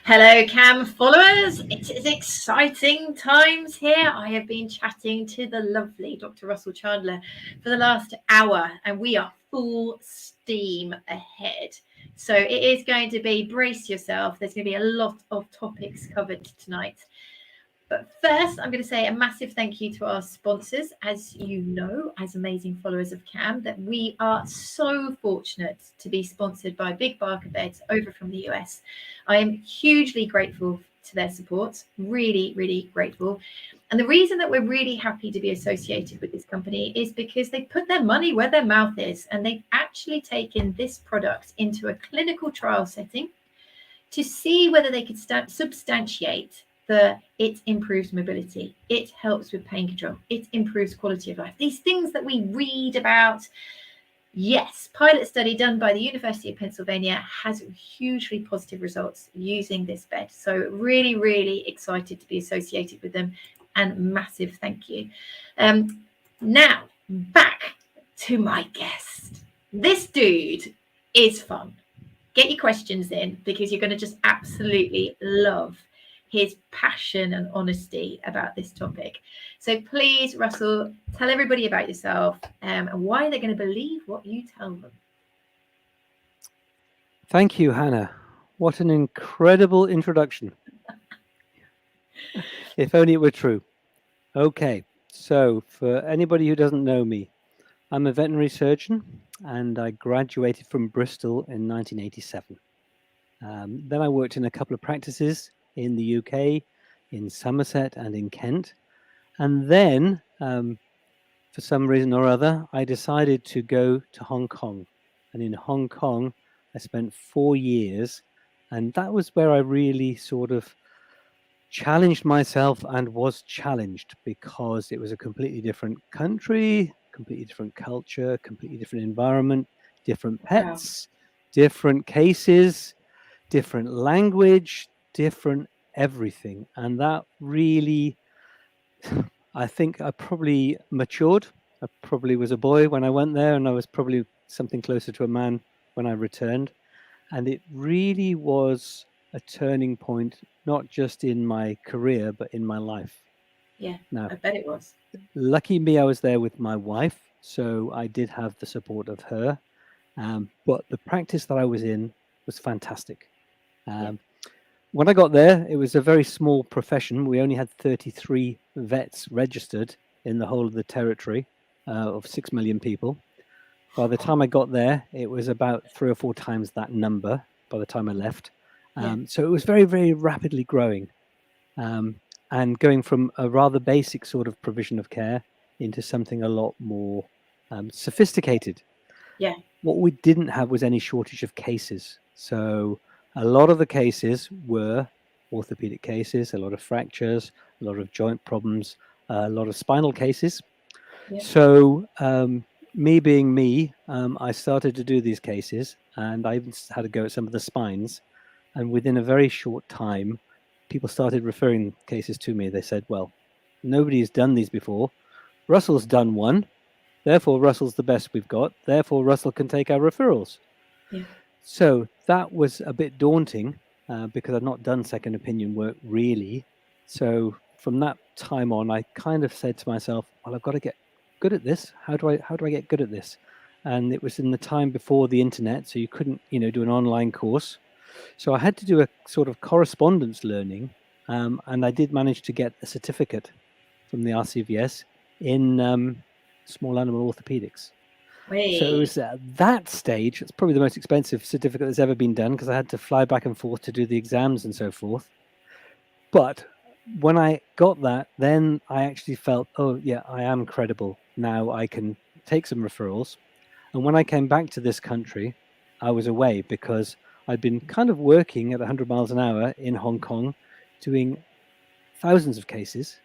Hello, CAM followers. It is exciting times here. I have been chatting to the lovely Dr. Russell Chandler for the last hour, and we are full steam ahead. So it is going to be, brace yourself. There's going to be a lot of topics covered tonight. But first, I'm going to say a massive thank you to our sponsors. As you know, as amazing followers of CAM, that we are so fortunate to be sponsored by Big Barker Beds over from the US. I am hugely grateful to their support, really, really grateful. And the reason that we're really happy to be associated with this company is because they put their money where their mouth is, and they've actually taken this product into a clinical trial setting to see whether they could substantiate it improves mobility, it helps with pain control, it improves quality of life. These things that we read about. Yes, pilot study done by the University of Pennsylvania has hugely positive results using this bed. So really, really excited to be associated with them, and massive thank you. Now, back to my guest. This dude is fun. Get your questions in, because you're going to just absolutely love his passion and honesty about this topic. So please, Russell, tell everybody about yourself and why they're going to believe what you tell them. Thank you, Hannah. What an incredible introduction. If only it were true. Okay, so for anybody who doesn't know me, I'm a veterinary surgeon and I graduated from Bristol in 1987. Then I worked in a couple of practices in the UK, in Somerset and in Kent. And then, for some reason or other, I decided to go to Hong Kong. And in Hong Kong, I spent 4 years. And that was where I really sort of challenged myself and was challenged, because it was a completely different country, completely different culture, completely different environment, different pets, different cases, different language, different everything. And that really, I think I probably matured. I probably was a boy when I went there, and I was probably something closer to a man when I returned. And it really was a turning point, not just in my career, but in my life. Yeah, now, I bet it was. Lucky me, I was there with my wife, so I did have the support of her. But the practice that I was in was fantastic. When I got there, it was a very small profession. We only had 33 vets registered in the whole of the territory of 6 million people. By the time I got there, it was about 3 or 4 times that number by the time I left. So it was very, very rapidly growing and going from a rather basic sort of provision of care into something a lot more sophisticated. Yeah. What we didn't have was any shortage of cases. So a lot of the cases were orthopedic cases, a lot of fractures, a lot of joint problems, a lot of spinal cases. So me being me, I started to do these cases, and I even had to go at some of the spines. And within a very short time, people started referring cases to me. They said, well, nobody's done these before. Russell's done one. Therefore, Russell's the best we've got. Therefore, Russell can take our referrals. Yeah. So that was a bit daunting because I'd not done second opinion work really. So from that time on, I kind of said to myself, well, I've got to get good at this. How do I get good at this? And it was in the time before the internet, so you couldn't, do an online course. So I had to do a sort of correspondence learning, and I did manage to get a certificate from the MRCVS in small animal orthopaedics. So it was at that stage, it's probably the most expensive certificate that's ever been done, because I had to fly back and forth to do the exams and so forth. But when I got that, then I actually felt, oh yeah, I am credible. Now I can take some referrals. And when I came back to this country, I was away because I'd been kind of working at 100 miles an hour in Hong Kong, doing thousands of cases.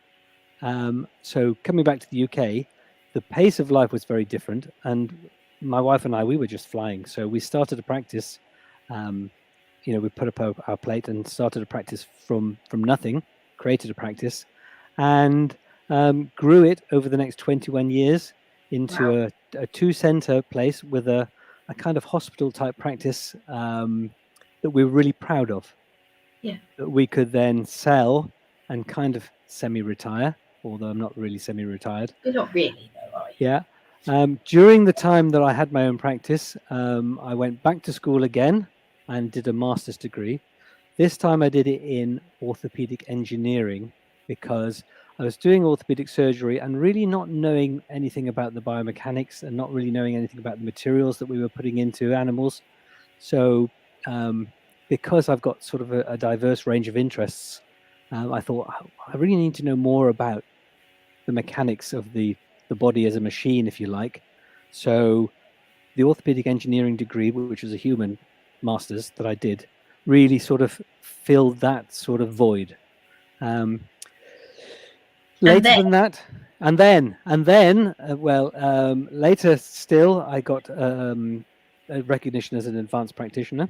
So coming back to the UK, the pace of life was very different. And my wife and I, we were just flying. So we started a practice, we put up our plate and started a practice from nothing, created a practice, and grew it over the next 21 years into a 2-center place with a kind of hospital type practice that we were really proud of. that we could then sell and kind of semi-retire, although I'm not really semi-retired. You're not really, though, are you? Yeah. During the time that I had my own practice, I went back to school again and did a master's degree. This time I did it in orthopedic engineering because I was doing orthopedic surgery and really not knowing anything about the biomechanics and not really knowing anything about the materials that we were putting into animals. So because I've got sort of a diverse range of interests, I thought I really need to know more about the mechanics of the body as a machine, if you like. So the orthopedic engineering degree, which was a human master's that I did, really sort of filled that sort of void. Later than that, and then, later still, I got a recognition as an advanced practitioner.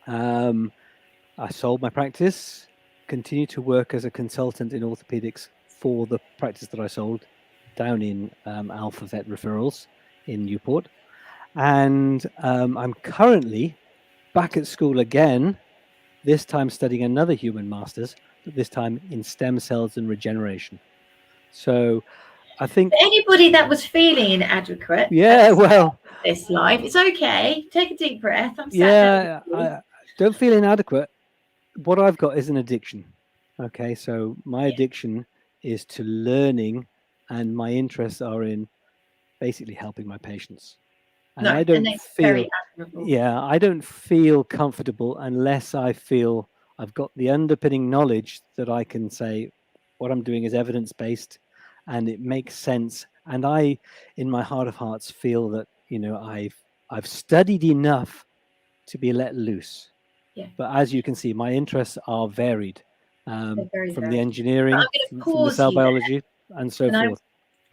I sold my practice, continued to work as a consultant in orthopedics for the practice that I sold down in Alpha Vet Referrals in Newport. And I'm currently back at school again, this time studying another human master's, but this time in stem cells and regeneration. So I think for anybody that was feeling inadequate, this live, it's okay. Take a deep breath. I'm I don't feel inadequate. What I've got is an addiction. Okay, so my addiction is to learning, and my interests are in basically helping my patients. And I don't feel, I don't feel comfortable unless I feel I've got the underpinning knowledge that I can say what I'm doing is evidence-based and it makes sense. And I, in my heart of hearts, feel that, you know, I've studied enough to be let loose. Yeah. But as you can see, my interests are varied, from varied. the engineering, from the cell biology, and so forth.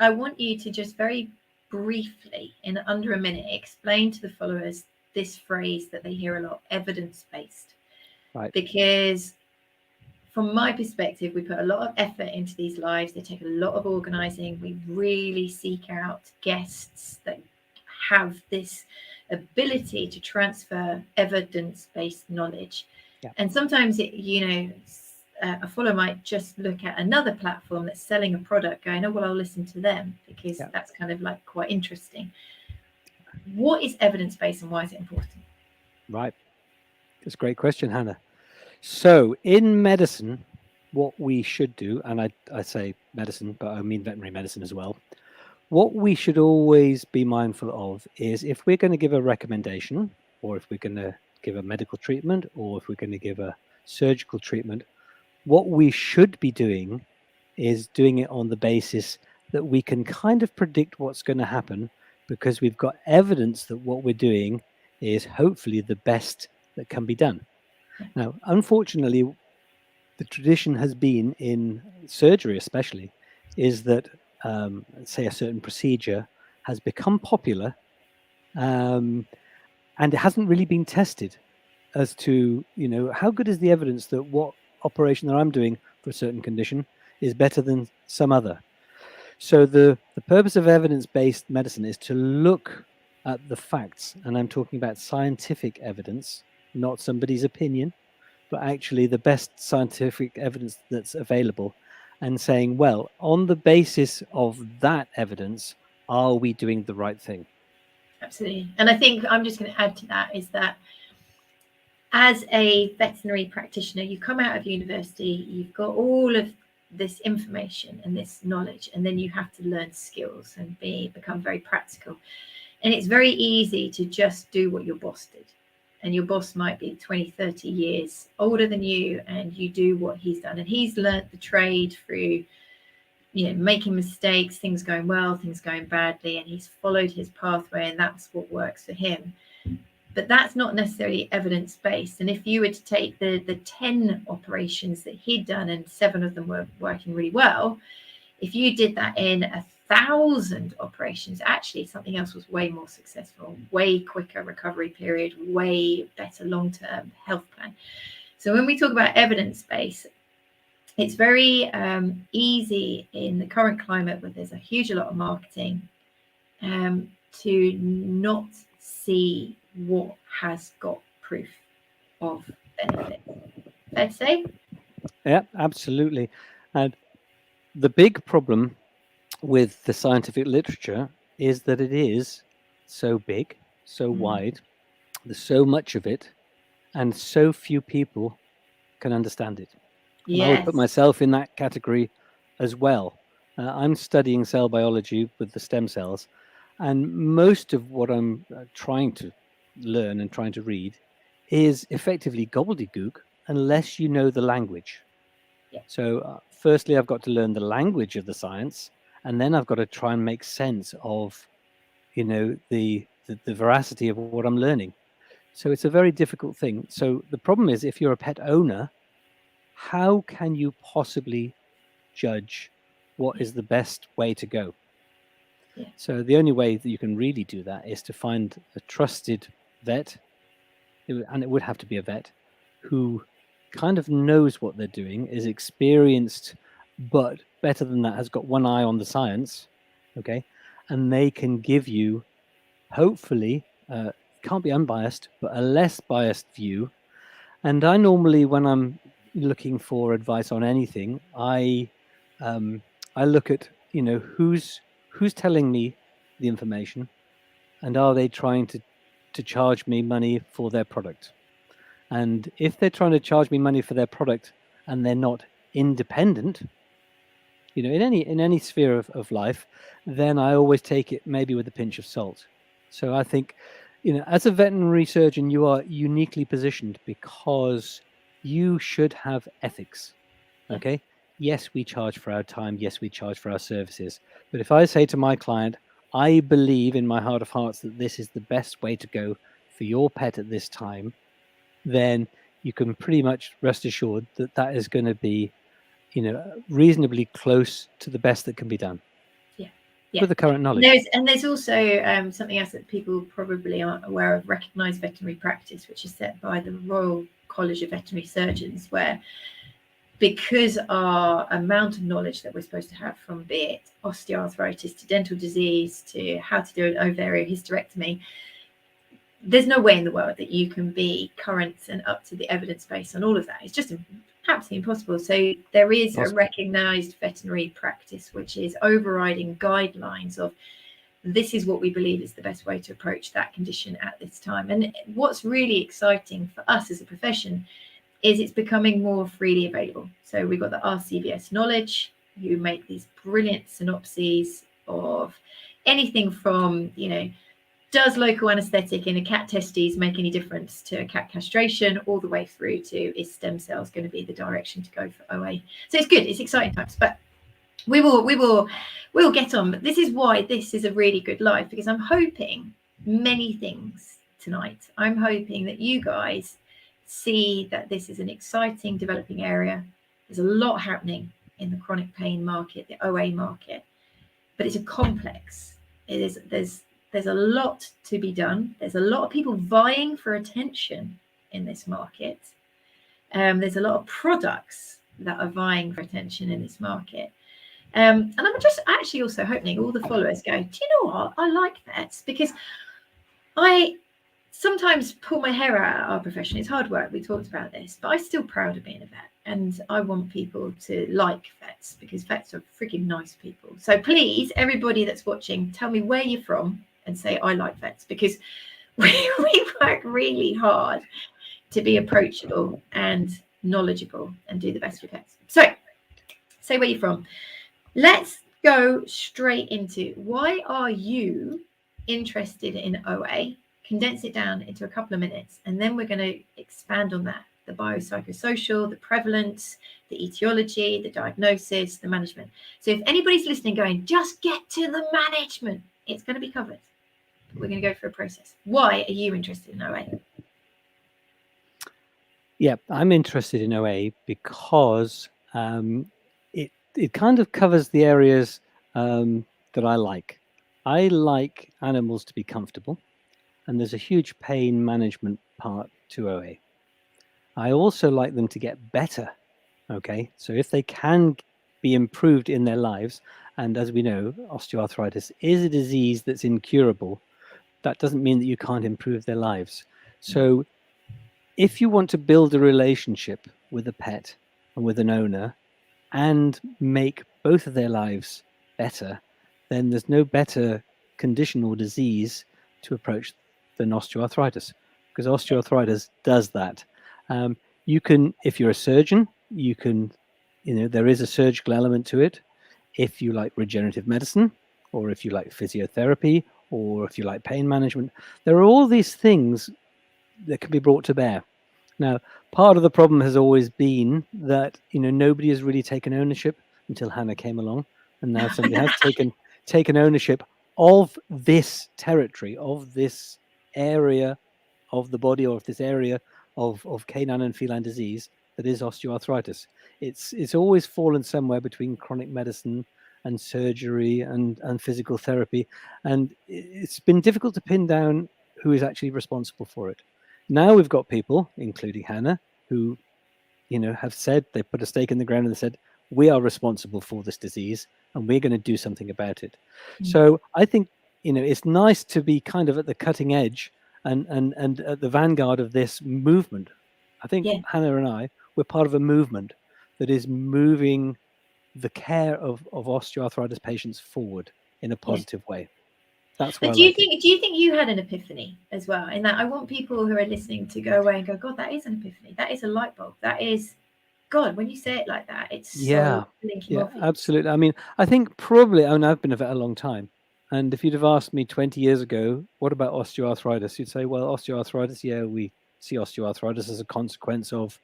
I want you to just very briefly, in under a minute, explain to the followers this phrase that they hear a lot: evidence-based. Right. Because from my perspective, we put a lot of effort into these lives. They take a lot of organizing. We really seek out guests that have this ability to transfer evidence-based knowledge. Yeah. And sometimes a follower might just look at another platform that's selling a product going, oh, well, I'll listen to them because that's kind of like quite interesting. What is evidence-based and why is it important? Right. That's a great question, Hannah. So in medicine, what we should do, and I say medicine, but I mean veterinary medicine as well, what we should always be mindful of is if we're going to give a recommendation, or if we're going to give a medical treatment, or if we're going to give a surgical treatment, what we should be doing is doing it on the basis that we can kind of predict what's going to happen because we've got evidence that what we're doing is hopefully the best that can be done. Now, unfortunately, the tradition has been in surgery especially is that, say, a certain procedure has become popular and it hasn't really been tested as to, you know, how good is the evidence that what operation that I'm doing for a certain condition is better than some other. So the purpose of evidence-based medicine is to look at the facts, and I'm talking about scientific evidence, not somebody's opinion, but actually the best scientific evidence that's available, and saying, well, on the basis of that evidence, are we doing the right thing? Absolutely. And I think I'm just going to add to that is that as a veterinary practitioner, you come out of university, you've got all of this information and this knowledge, and then you have to learn skills and become very practical. And it's very easy to just do what your boss did. And your boss might be 20, 30 years older than you, and you do what he's done. And he's learnt the trade through, you know, making mistakes, things going well, things going badly, and he's followed his pathway, and that's what works for him. But that's not necessarily evidence-based. And if you were to take the 10 operations that he'd done and 7 of them were working really well, if you did that in 1,000 operations, actually something else was way more successful, way quicker recovery period, way better long-term health plan. So when we talk about evidence-based, it's very easy in the current climate where there's a huge lot of marketing to not see what has got proof of benefit. Fair to say? Yeah, absolutely. And the big problem with the scientific literature is that it is so big, so wide, there's so much of it, and so few people can understand it. And I would put Yes. myself in that category as well. I'm studying cell biology with the stem cells, and most of what I'm trying to learn and trying to read is effectively gobbledygook unless you know the language. Yeah. So firstly, I've got to learn the language of the science, and then I've got to try and make sense of, you know, the veracity of what I'm learning. So it's a very difficult thing. So the problem is, if you're a pet owner, how can you possibly judge what is the best way to go? Yeah. So the only way that you can really do that is to find a trusted vet, and it would have to be a vet who kind of knows what they're doing, is experienced, but better than that, has got one eye on the science, okay? And they can give you, hopefully, can't be unbiased, but a less biased view. And I normally, when I'm looking for advice on anything, I look at, you know, who's telling me the information, and are they trying to charge me money for their product? And if they're trying to charge me money for their product and they're not independent, you know, in any sphere of life, then I always take it maybe with a pinch of salt. So I think, you know, as a veterinary surgeon, you are uniquely positioned because you should have ethics. Okay. Yes, we charge for our time. Yes, we charge for our services. But if I say to my client, I believe in my heart of hearts that this is the best way to go for your pet at this time, then you can pretty much rest assured that that is going to be, you know, reasonably close to the best that can be done. Yeah. With the current knowledge. There's also something else that people probably aren't aware of, recognised veterinary practice, which is set by the Royal College of Veterinary Surgeons, where because our amount of knowledge that we're supposed to have, from be it osteoarthritis to dental disease to how to do an ovarian hysterectomy, there's no way in the world that you can be current and up to the evidence base on all of that. It's just absolutely impossible. So there is a recognised veterinary practice which is overriding guidelines of this is what we believe is the best way to approach that condition at this time. And what's really exciting for us as a profession is it's becoming more freely available. So we've got the MRCVS knowledge, who make these brilliant synopses of anything from, you know, does local anaesthetic in a cat testes make any difference to a cat castration, all the way through to is stem cells going to be the direction to go for OA. So it's good, it's exciting times, but we will get on. But this is why this is a really good live, because I'm hoping many things tonight. I'm hoping that you guys see that this is an exciting developing area. There's a lot happening in the chronic pain market, the OA market, but it's a complex. There's a lot to be done. There's a lot of people vying for attention in this market. There's a lot of products that are vying for attention in this market. And I'm just actually also hoping all the followers go, do you know what? I like vets, because I sometimes pull my hair out of our profession. It's hard work. We talked about this, but I'm still proud of being a vet. And I want people to like vets, because vets are freaking nice people. So please, everybody that's watching, tell me where you're from and say, I like vets, because we work really hard to be approachable and knowledgeable and do the best for pets. So say where you're from. Let's go straight into, why are you interested in OA? Condense it down into a couple of minutes, and then we're going to expand on that. The biopsychosocial, the prevalence, the etiology, the diagnosis, the management. So if anybody's listening going, just get to the management, it's going to be covered. We're going to go through a process. Why are you interested in OA? Yeah, I'm interested in OA because it kind of covers the areas that I like. I like animals to be comfortable, and there's a huge pain management part to OA. I also like them to get better. Okay, so if they can be improved in their lives, and as we know, osteoarthritis is a disease that's incurable, that doesn't mean that you can't improve their lives. So if you want to build a relationship with a pet and with an owner and make both of their lives better, then there's no better condition or disease to approach than osteoarthritis, because osteoarthritis does that. You can, if you're a surgeon, you can, there is a surgical element to it. If you like regenerative medicine, or if you like physiotherapy, or if you like pain management, there are all these things that can be brought to bear. Now, part of the problem has always been that nobody has really taken ownership until Hannah came along, and now somebody has taken ownership of this territory, of this area of the body, or of this area of canine and feline disease that is osteoarthritis. It's always fallen somewhere between chronic medicine and surgery and physical therapy, and it's been difficult to pin down who is actually responsible for it. Now we've got people, including Hannah, who have said, they put a stake in the ground and they said, we are responsible for this disease and we're going to do something about it. So I think it's nice to be kind of at the cutting edge and at the vanguard of this movement. I think Hannah and I, we're part of a movement that is moving the care of osteoarthritis patients forward in a positive way. That's why. But do you think you had an epiphany as well? In that, I want people who are listening to go away and go, God, that is an epiphany. That is a light bulb. That is, God, when you say it like that, it's so linking off. Absolutely. I mean, I think probably, I've been a vet a long time. And if you'd have asked me 20 years ago, what about osteoarthritis? You'd say, well, osteoarthritis, we see osteoarthritis as a consequence of,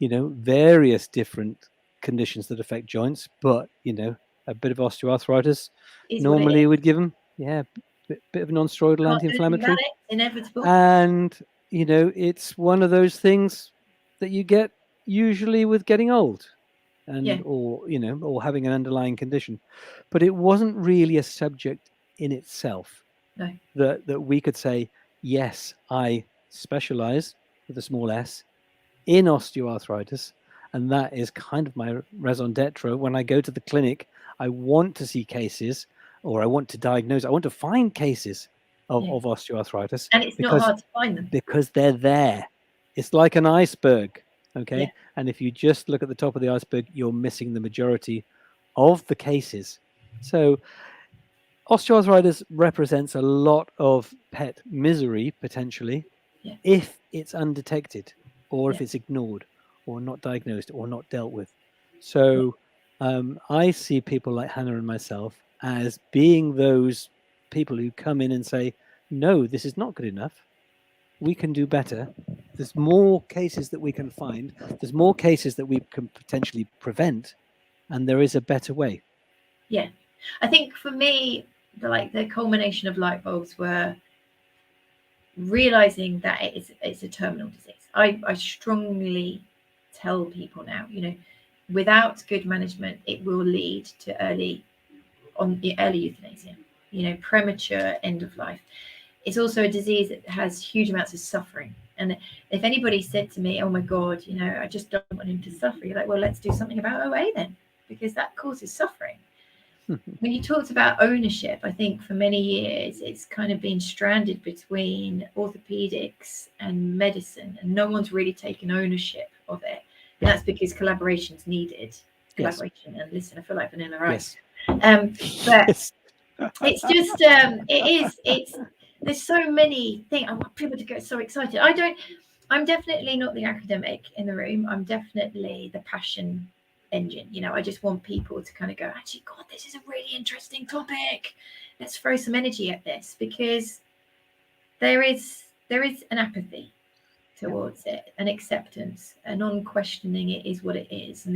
various different conditions that affect joints. But, a bit of osteoarthritis normally would give them, bit of non-steroidal anti-inflammatory. Inevitable. And, it's one of those things that you get usually with getting old or having an underlying condition. But it wasn't really a subject in itself that we could say, yes, I specialize with a small s in osteoarthritis. And that is kind of my raison d'etre. When I go to the clinic, I want to see cases, or I want to diagnose, I want to find cases of osteoarthritis. And it's not hard to find them. Because they're there. It's like an iceberg, okay? And if you just look at the top of the iceberg, you're missing the majority of the cases. So osteoarthritis represents a lot of pet misery, potentially, if it's undetected, or if it's ignored, or not diagnosed, or not dealt with. So I see people like Hannah and myself as being those people who come in and say, no, this is not good enough. We can do better. There's more cases that we can find. There's more cases that we can potentially prevent. And there is a better way. Yeah. I think for me, the culmination of light bulbs were realizing that it's a terminal disease. I strongly tell people now, without good management, it will lead to early euthanasia, premature end of life. It's also a disease that has huge amounts of suffering. And if anybody said to me, oh my God, I just don't want him to suffer, you're like, well, let's do something about OA then, because that causes suffering. When you talked about ownership, I think for many years, it's kind of been stranded between orthopedics and medicine, and no one's really taken ownership of it. And that's because collaboration's needed. Collaboration. And listen, I feel like Vanilla Ice. But it's just, there's so many things. I want people to get so excited. I'm definitely not the academic in the room. I'm definitely the passion engine. I just want people to kind of go, actually, God, this is a really interesting topic. Let's throw some energy at this, because there is an apathy towards it, an acceptance, a non-questioning. It is what it is.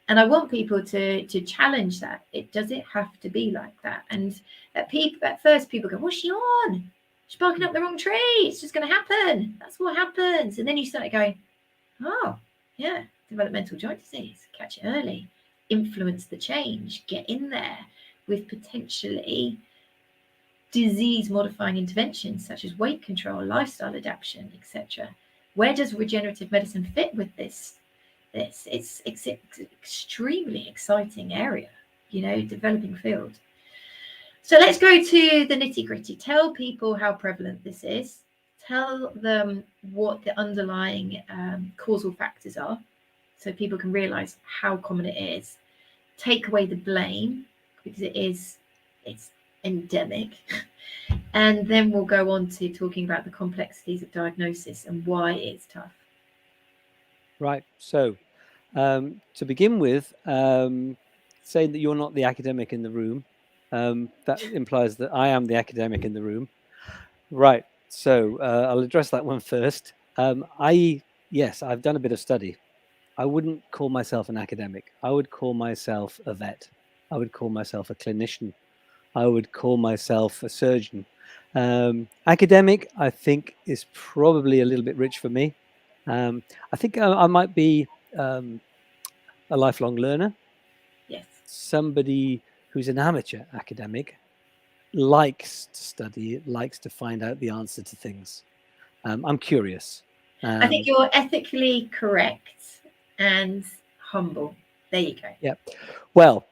And I want people to challenge that. Does it have to be like that? And at first people go, what's she on? She's barking up the wrong tree. It's just going to happen. That's what happens. And then you start going, oh, yeah, developmental joint disease. Catch it early. Influence the change. Get in there with potentially disease-modifying interventions such as weight control, lifestyle adaptation, etc. Where does regenerative medicine fit with this? It's extremely exciting area, developing field. So let's go to the nitty-gritty. Tell people how prevalent this is. tell them what the underlying causal factors are, so people can realize how common it is, take away the blame, because it's endemic, and then we'll go on to talking about the complexities of diagnosis and why it's tough. Right. So to begin with, saying that you're not the academic in the room, that implies that I am the academic in the room. Right. So I'll address that one first. Yes, I've done a bit of study. I wouldn't call myself an academic. I would call myself a vet. I would call myself a clinician. I would call myself a surgeon. Academic, I think, is probably a little bit rich for me. I think I might be a lifelong learner. Yes. Somebody who's an amateur academic likes to study, likes to find out the answer to things. I'm curious. I think you're ethically correct and humble. There you go. Yeah. Well,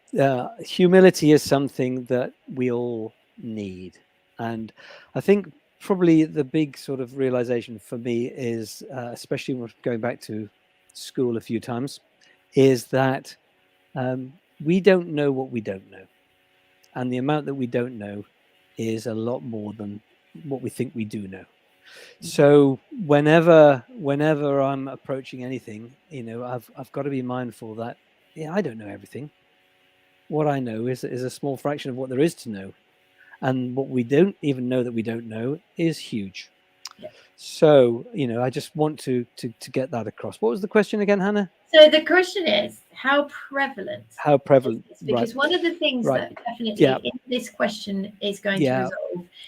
humility is something that we all need. And I think probably the big sort of realization for me is, especially going back to school a few times, is that we don't know what we don't know. And the amount that we don't know is a lot more than what we think we do know. So whenever I'm approaching anything, I've got to be mindful that I don't know everything. What I know is a small fraction of what there is to know, and what we don't even know that we don't know is huge. Yeah. So I just want to get that across. What was the question again, Hannah? So the question is, how prevalent? How prevalent? Is this? Because one of the things that definitely in this question is going to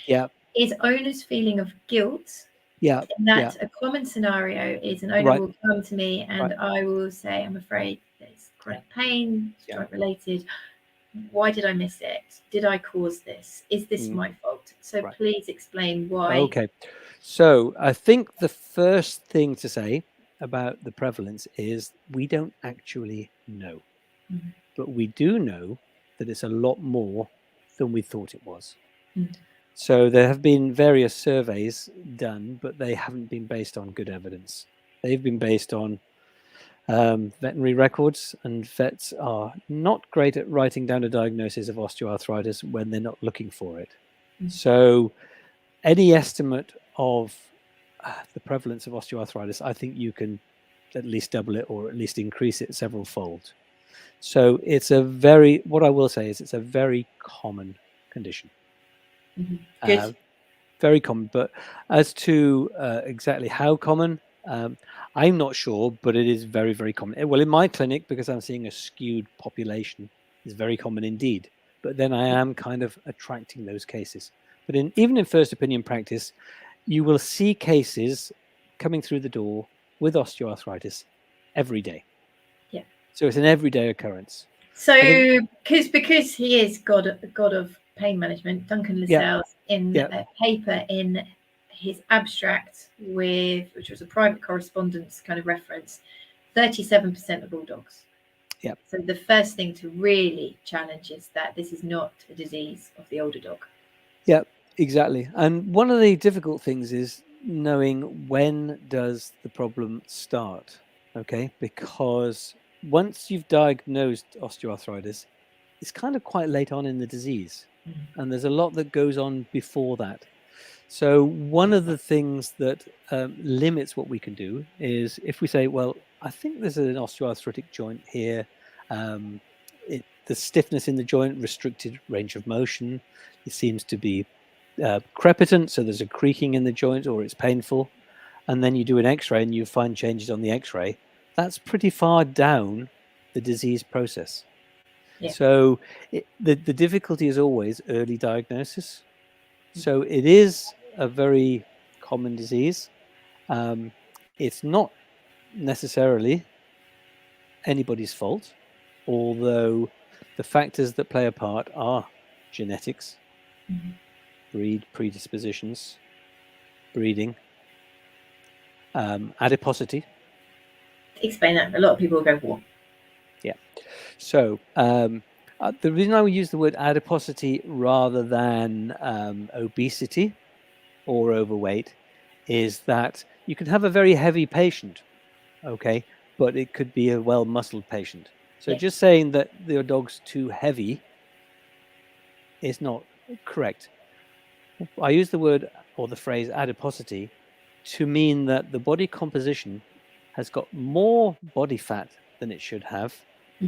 resolve is owner's feeling of guilt. Yeah. And that a common scenario is an owner will come to me and I will say, I'm afraid there's chronic pain, it's joint related. Why did I miss it? Did I cause this? Is this my fault? So please explain why. Okay. So I think the first thing to say about the prevalence is we don't actually know. Mm-hmm. But we do know that it's a lot more than we thought it was. Mm-hmm. So there have been various surveys done, but they haven't been based on good evidence. They've been based on veterinary records, and vets are not great at writing down a diagnosis of osteoarthritis when they're not looking for it. Mm-hmm. So any estimate of the prevalence of osteoarthritis, I think you can at least double it or at least increase it several fold. So what I will say is it's a very common condition. Mm-hmm. Very common, but as to exactly how common, I'm not sure, but it is very, very common. Well, in my clinic, because I'm seeing a skewed population, it's very common indeed. But then I am kind of attracting those cases. But even in first opinion practice, you will see cases coming through the door with osteoarthritis every day. Yeah. So it's an everyday occurrence. So because he is God of pain management, Duncan Lascelles, in a paper in his abstract which was a private correspondence kind of reference, 37% of all dogs. Yeah. So the first thing to really challenge is that this is not a disease of the older dog. Yeah, exactly. And one of the difficult things is knowing when does the problem start, okay? Because once you've diagnosed osteoarthritis, it's kind of quite late on in the disease. Mm-hmm. And there's a lot that goes on before that. So one of the things that limits what we can do is if we say, well, I think there's an osteoarthritic joint here. The stiffness in the joint, restricted range of motion. It seems to be crepitant, so there's a creaking in the joint or it's painful. And then you do an x-ray and you find changes on the x-ray. That's pretty far down the disease process. Yeah. So the difficulty is always early diagnosis. So it is a very common disease. It's not necessarily anybody's fault, although the factors that play a part are genetics, breed, predispositions, breeding, adiposity. Explain that. A lot of people go, what? Yeah. So the reason I would use the word adiposity rather than obesity or overweight is that you can have a very heavy patient, okay, but it could be a well-muscled patient. So Yeah. just saying that your dog's too heavy is not correct. I use the word or the phrase adiposity to mean that the body composition has got more body fat than it should have,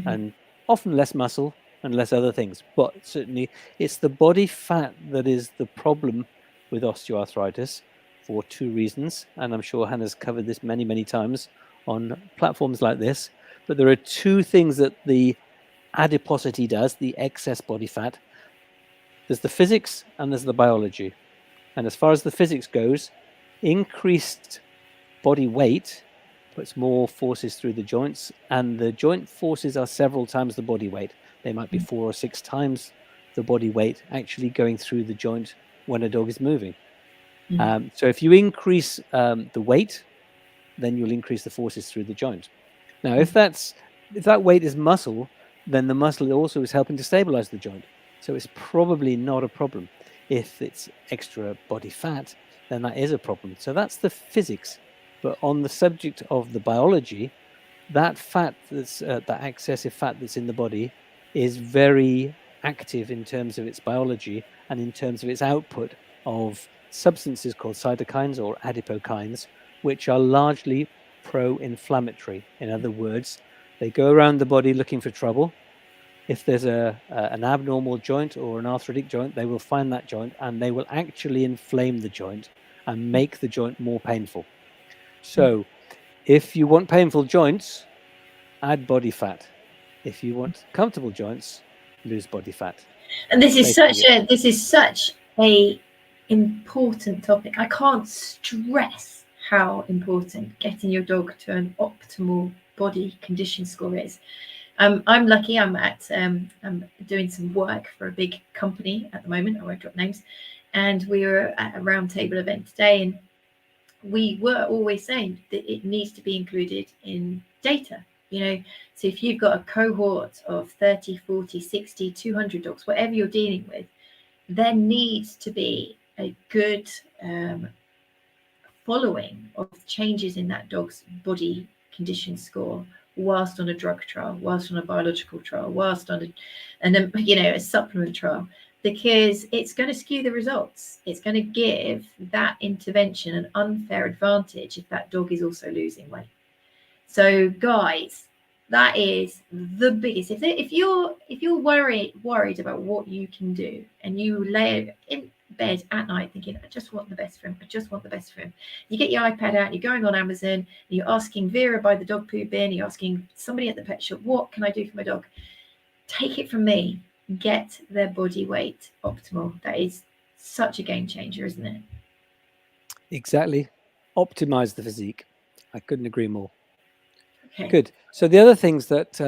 and often less muscle and less other things. But certainly it's the body fat that is the problem with osteoarthritis for two reasons. And I'm sure Hannah's covered this many, many times on platforms like this. But there are two things that the adiposity does, the excess body fat. There's the physics and there's the biology. And as far as the physics goes, increased body weight puts more forces through the joints, and the joint forces are several times the body weight. They might be 4 or 6 times the body weight actually going through the joint when a dog is moving. So if you increase the weight, then you'll increase the forces through the joint. Now, if that weight is muscle, then the muscle also is helping to stabilize the joint. So it's probably not a problem. If it's extra body fat, then that is a problem. So that's the physics. But on the subject of the biology, that fat that's that excessive fat that's in the body is very active in terms of its biology and in terms of its output of substances called cytokines or adipokines, which are largely pro-inflammatory. In other words, they go around the body looking for trouble. If there's an abnormal joint or an arthritic joint, they will find that joint and they will actually inflame the joint and make the joint more painful. So if you want painful joints, add body fat. If you want comfortable joints, lose body fat. And this is such a important topic. I can't stress how important getting your dog to an optimal body condition score is. I'm lucky. I'm doing some work for a big company at the moment. I won't drop names. And we were at a roundtable event today, and we were always saying that it needs to be included in data. So if you've got a cohort of 30, 40, 60, 200 dogs, whatever you're dealing with, there needs to be a good following of changes in that dog's body condition score whilst on a drug trial, whilst on a biological trial, whilst on a supplement trial, because it's going to skew the results. It's going to give that intervention an unfair advantage if that dog is also losing weight. So guys, that is the biggest. If you're worried about what you can do, and you lay in bed at night thinking, I just want the best for him, I just want the best for him, you get your iPad out, you're going on Amazon, and you're asking Vera by the dog poo bin, you're asking somebody at the pet shop, what can I do for my dog? Take it from me, get their body weight optimal. That is such a game changer, isn't it? Exactly. Optimize the physique. I couldn't agree more. Okay. Good. So the other things that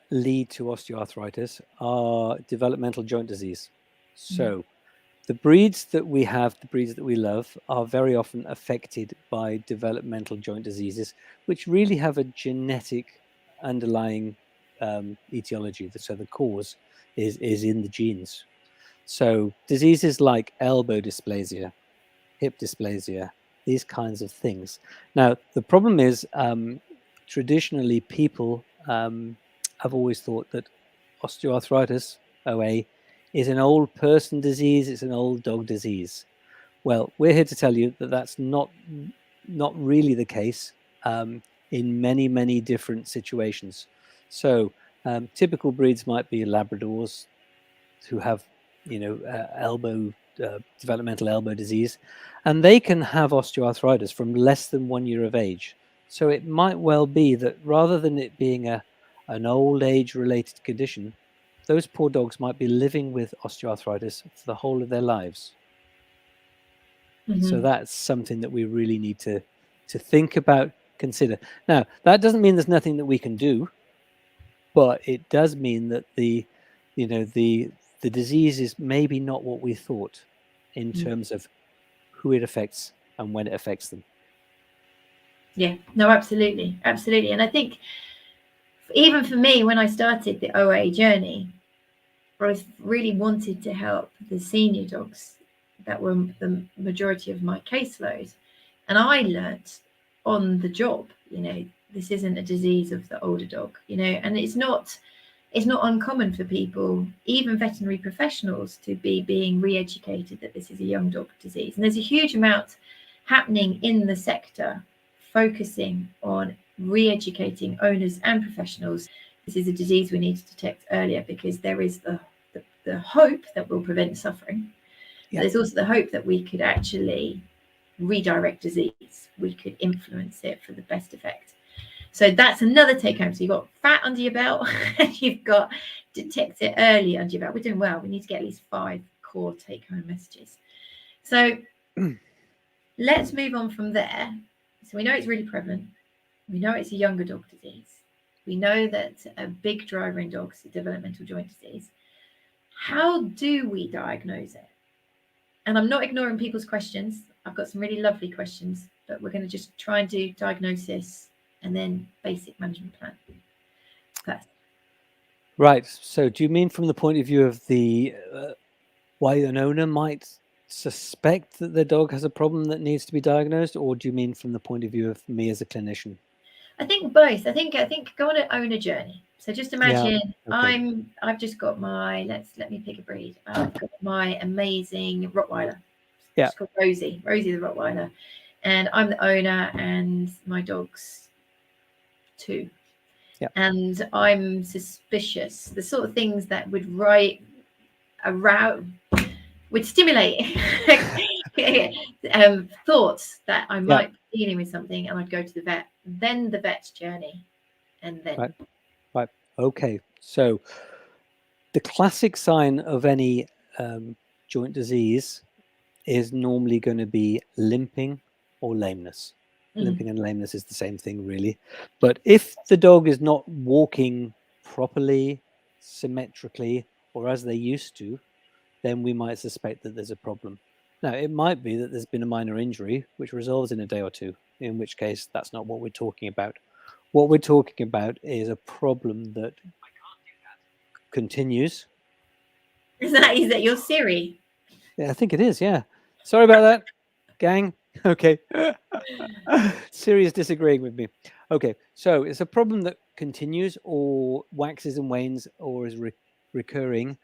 lead to osteoarthritis are developmental joint disease. So the breeds that we have, the breeds that we love, are very often affected by developmental joint diseases, which really have a genetic underlying etiology. So the cause is in the genes. So diseases like elbow dysplasia, hip dysplasia, these kinds of things. Now, the problem is traditionally people have always thought that osteoarthritis, OA, is an old person disease, it's an old dog disease. Well, we're here to tell you that that's not really the case in many, many different situations. So typical breeds might be Labradors who have, developmental elbow disease, and they can have osteoarthritis from less than 1 year of age. So it might well be that rather than it being an old age related condition, those poor dogs might be living with osteoarthritis for the whole of their lives. So that's something that we really need to think about, consider. Now, that doesn't mean there's nothing that we can do, but it does mean that the disease is maybe not what we thought in terms of who it affects and when it affects them. Yeah, no, absolutely. And I think even for me, when I started the OA journey, I really wanted to help the senior dogs that were the majority of my caseload And I learnt on the job, this isn't a disease of the older dog, and it's not uncommon for people, even veterinary professionals, to be being re-educated that this is a young dog disease. And there's a huge amount happening in the sector focusing on re-educating owners and professionals. This is a disease we need to detect earlier, because there is the hope that we'll prevent suffering. Yeah. There's also the hope that we could actually redirect disease. We could influence it for the best effect. So that's another take home. So you've got fat under your belt and you've got detect it early under your belt. We're doing well. We need to get at least 5 core take home messages. So let's move on from there. So we know it's really prevalent. We know it's a younger dog disease. We know that a big driver in dogs is developmental joint disease. How do we diagnose it? And I'm not ignoring people's questions. I've got some really lovely questions, but we're going to just try and do diagnosis and then basic management plan first. Right. So do you mean from the point of view of the why an owner might suspect that their dog has a problem that needs to be diagnosed, or do you mean from the point of view of me as a clinician? I think both. I think go on an owner journey. So just imagine I've just got my let me pick a breed. I've got my amazing Rottweiler. Yeah. It's called Rosie the Rottweiler. And I'm the owner and my dog's 2. Yeah. And I'm suspicious. The sort of things that would stimulate thoughts that I might be dealing with something, and I'd go to the vet. Then the vet's journey, and then right. Okay. So the classic sign of any joint disease is normally going to be limping or lameness. Limping and lameness is the same thing, really. But if the dog is not walking properly, symmetrically, or as they used to, then we might suspect that there's a problem. Now, it might be that there's been a minor injury which resolves in a day or 2, in which case that's not what we're talking about. What we're talking about is a problem that continues. Is that your Siri? Yeah, I think it is, yeah. Sorry about that, gang. Okay. Siri is disagreeing with me. Okay, so it's a problem that continues or waxes and wanes or is recurring.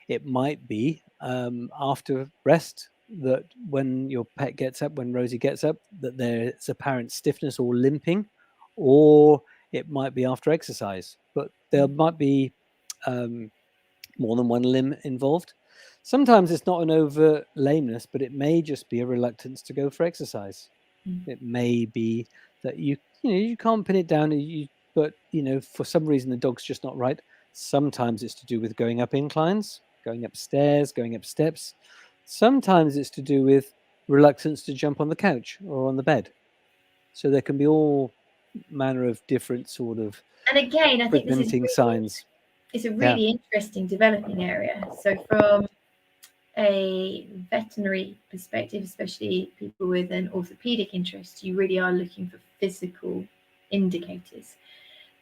It might be after rest, that when your pet gets up, when Rosie gets up, that there's apparent stiffness or limping, or it might be after exercise, but there might be more than one limb involved. Sometimes it's not an overt lameness, but it may just be a reluctance to go for exercise. It may be that you can't pin it down, but for some reason the dog's just not right. Sometimes it's to do with going up inclines, going upstairs, going up steps. Sometimes it's to do with reluctance to jump on the couch or on the bed. So there can be all manner of different sort of again, I think presenting signs. It's a really interesting developing area. So from a veterinary perspective, especially people with an orthopedic interest, you really are looking for physical indicators.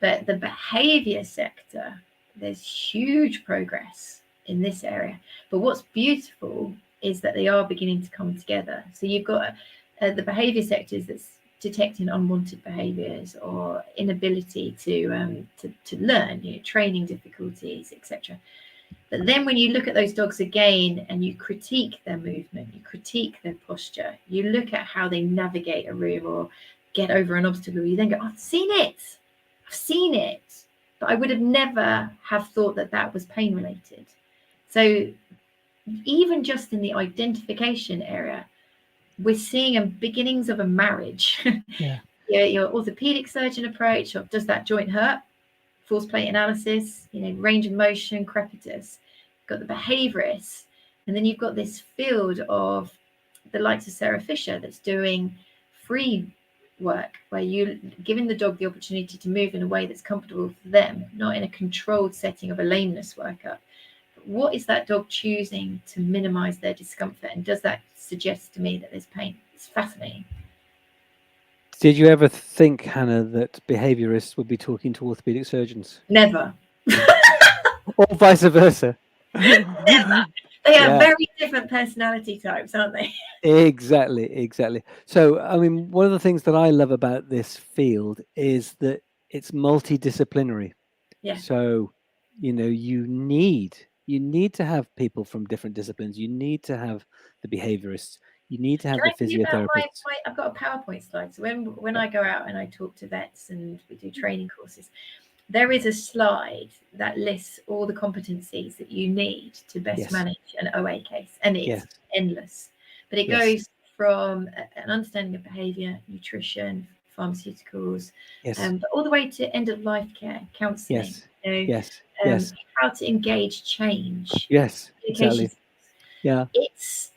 But the behavior sector, there's huge progress in this area. But what's beautiful is that they are beginning to come together. So you've got the behavior sectors that's detecting unwanted behaviors or inability to learn, training difficulties, etc. But then when you look at those dogs again and you critique their movement, you critique their posture, you look at how they navigate a room or get over an obstacle, you then go, I've seen it, but I would have never have thought that was pain related. So even just in the identification area, we're seeing beginnings of a marriage. Your orthopedic surgeon approach of does that joint hurt? Force plate analysis, range of motion, crepitus. Got the behaviorists, and then you've got this field of the likes of Sarah Fisher that's doing free work where you're giving the dog the opportunity to move in a way that's comfortable for them, not in a controlled setting of a lameness workup. But what is that dog choosing to minimize their discomfort, and does that suggest to me that there's pain? It's fascinating. Did you ever think, Hannah, that behaviorists would be talking to orthopedic surgeons? Never. Or vice versa? Never. They are Yeah. very different personality types, aren't they? Exactly. So, I mean, one of the things that I love about this field is that it's multidisciplinary. Yeah. So, you know, you need to have people from different disciplines. You need to have the behaviorists. You need to have Can I the tell you about physiotherapists. I've got a PowerPoint slide. So when I go out and I talk to vets and we do training courses, there is a slide that lists all the competencies that you need to best Yes. manage an OA case, and it's Yes. endless. But it Yes. goes from an understanding of behaviour, nutrition, pharmaceuticals, Yes. but all the way to end of life care, counselling. Yes. You know, Yes. Yes. how to engage change. Yes. Communication Exactly. skills. Yeah. It's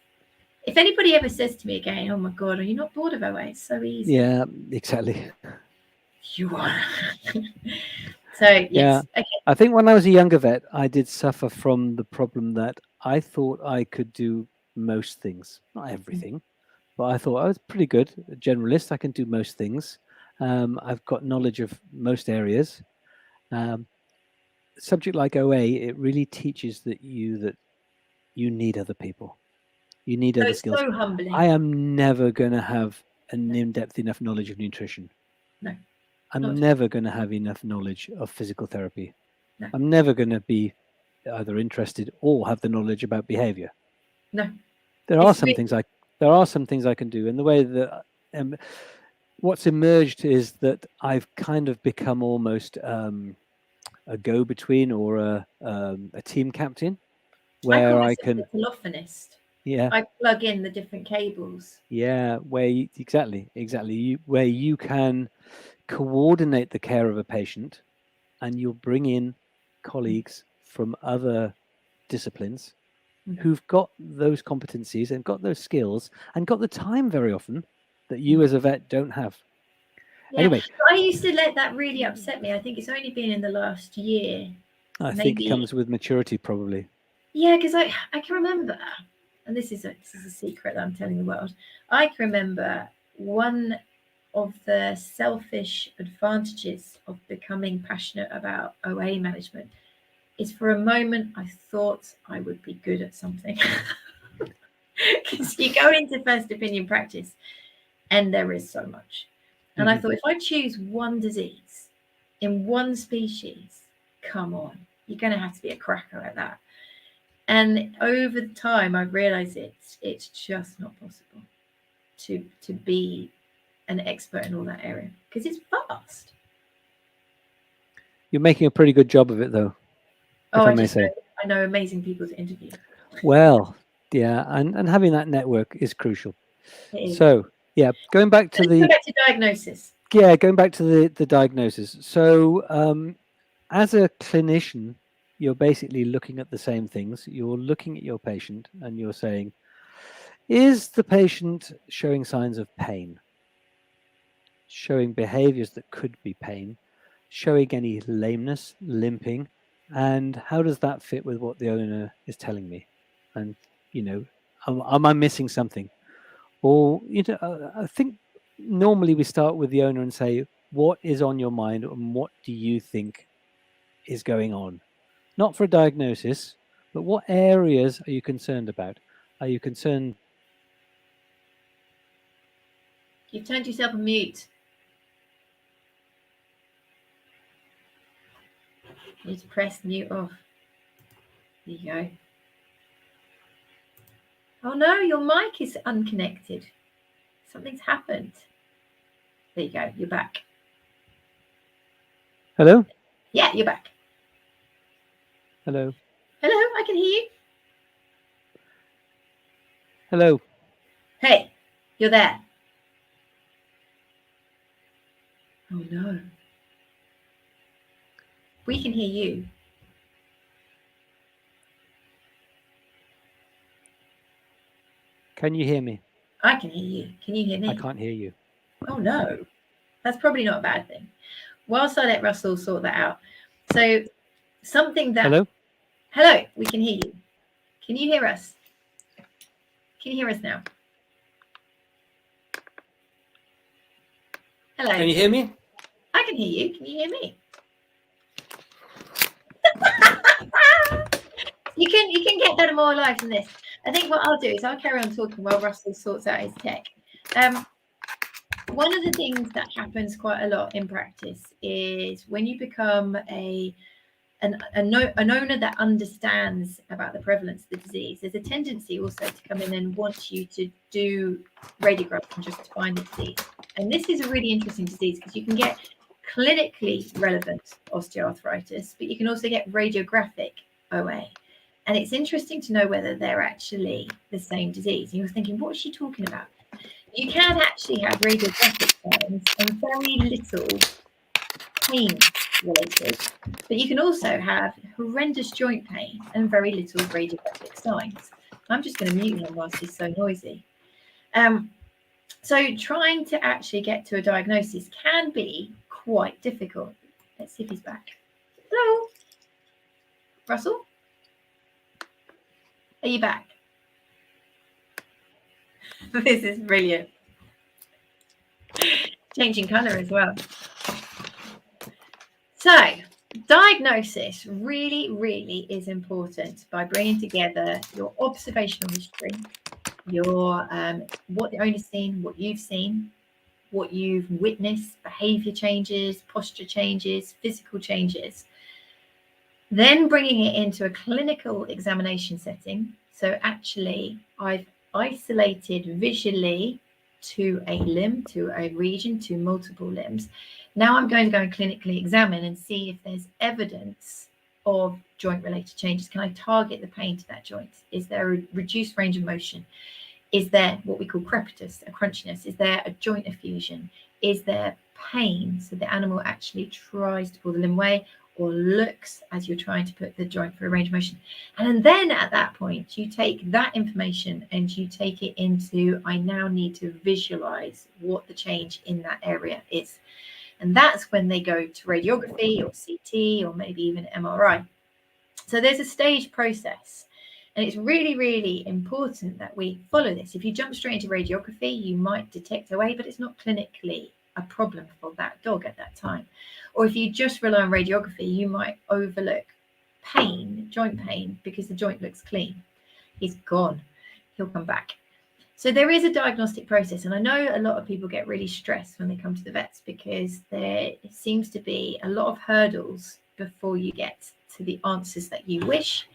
if anybody ever says to me again, "Oh my God, are you not bored of OA? It's so easy." Yeah. Exactly. You are. So yes. Yeah. Okay. I think when I was a younger vet, I did suffer from the problem that I thought I could do most things, not everything, but I thought I was pretty good, a generalist. I can do most things. I've got knowledge of most areas. Subject like OA, it really teaches that you need other people. You need other It's skills. so humbling. I am never going to have an in-depth enough knowledge of nutrition. No. I'm never going to have enough knowledge of physical therapy. No. I'm never going to be either interested or have the knowledge about behavior. No. There are some things I can do, and the way that what's emerged is that I've kind of become almost a go-between or a team captain, where I can a telephonist. yeah I plug in the different cables. yeah where you, exactly where you can coordinate the care of a patient, and you'll bring in colleagues from other disciplines who've got those competencies and got those skills and got the time very often that you as a vet don't have. Yeah, anyway, I used to let that really upset me. I think it's only been in the last year. I think it comes with maturity, probably. Yeah, because I can remember, and this is a secret that I'm telling the world. I can remember one of the selfish advantages of becoming passionate about OA management is for a moment I thought I would be good at something. Because you go into first opinion practice and there is so much. And I thought, if I choose one disease in one species, come on, you're going to have to be a cracker at that. And over the time, I've realized it's just not possible to be an expert in all that area because it's vast. You're making a pretty good job of it, though. Oh, I know amazing people to interview. Well, yeah, and having that network is crucial. So, yeah, going back to diagnosis. Yeah, going back to the diagnosis. So, as a clinician, you're basically looking at the same things. You're looking at your patient and you're saying, is the patient showing signs of pain? Showing behaviors that could be pain? Showing any lameness, limping? And how does that fit with what the owner is telling me? And, you know, am I missing something? Or, I think normally we start with the owner and say, what is on your mind and what do you think is going on? Not for a diagnosis, but what areas are you concerned about? Are you concerned? You've turned yourself on mute. You need to press mute off. There you go. Oh no, your mic is unconnected. Something's happened. There you go. You're back. Hello? Yeah, you're back. Hello? Hello, I can hear you. Hello? Hey, you're there. Oh no. We can hear you. Can you hear me? I can hear you. Can you hear me? I can't hear you. Oh no. That's probably not a bad thing. Whilst I let Russell sort that out. So something that... Hello, we can hear you. Can you hear us? Can you hear us now? Hello. Can you hear me? I can hear you. Can you hear me? You can get better more alive than this. I think what I'll do is I'll carry on talking while Russell sorts out his tech. One of the things that happens quite a lot in practice is when you become an owner that understands about the prevalence of the disease, there's a tendency also to come in and want you to do radiographs and just find the disease. And this is a really interesting disease because you can get clinically relevant osteoarthritis, but you can also get radiographic OA. And it's interesting to know whether they're actually the same disease. And you're thinking, what is she talking about? You can actually have radiographic signs and very little pain related, but you can also have horrendous joint pain and very little radiographic signs. I'm just going to mute him whilst he's so noisy. So trying to actually get to a diagnosis can be quite difficult. Let's see if he's back. Hello, Russell? Are you back? This is brilliant. Changing colour as well. So diagnosis really, really is important by bringing together your observational history, your what the owner's seen, what you've witnessed, behaviour changes, posture changes, physical changes. Then bringing it into a clinical examination setting. So actually, I've isolated visually to a limb, to a region, to multiple limbs. Now I'm going to go and clinically examine and see if there's evidence of joint-related changes. Can I target the pain to that joint? Is there a reduced range of motion? Is there what we call crepitus, a crunchiness? Is there a joint effusion? Is there pain? So the animal actually tries to pull the limb away or looks as you're trying to put the joint for a range of motion. And then at that point, you take that information and you take it into, I now need to visualize what the change in that area is. And that's when they go to radiography or CT or maybe even MRI. So there's a stage process. And it's really, really important that we follow this. If you jump straight into radiography, you might detect OA, but it's not clinically a problem for that dog at that time. Or if you just rely on radiography, you might overlook pain, joint pain, because the joint looks clean. He's gone. He'll come back. So there is a diagnostic process. And I know a lot of people get really stressed when they come to the vets because there seems to be a lot of hurdles before you get to the answers that you wish.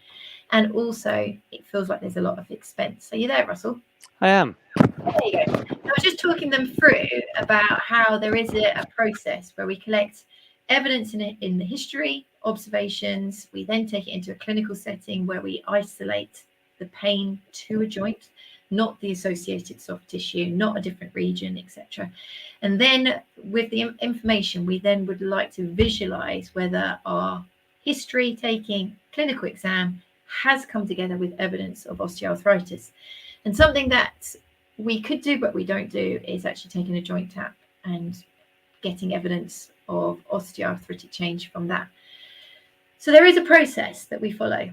And also, it feels like there's a lot of expense. Are you there, Russell? I am. There you go. I was just talking them through about how there is a process where we collect evidence in the history, observations. We then take it into a clinical setting where we isolate the pain to a joint, not the associated soft tissue, not a different region, etc. And then with the information, we then would like to visualize whether our history taking clinical exam has come together with evidence of osteoarthritis. And something that we could do, but we don't do, is actually taking a joint tap and getting evidence of osteoarthritic change from that. So there is a process that we follow.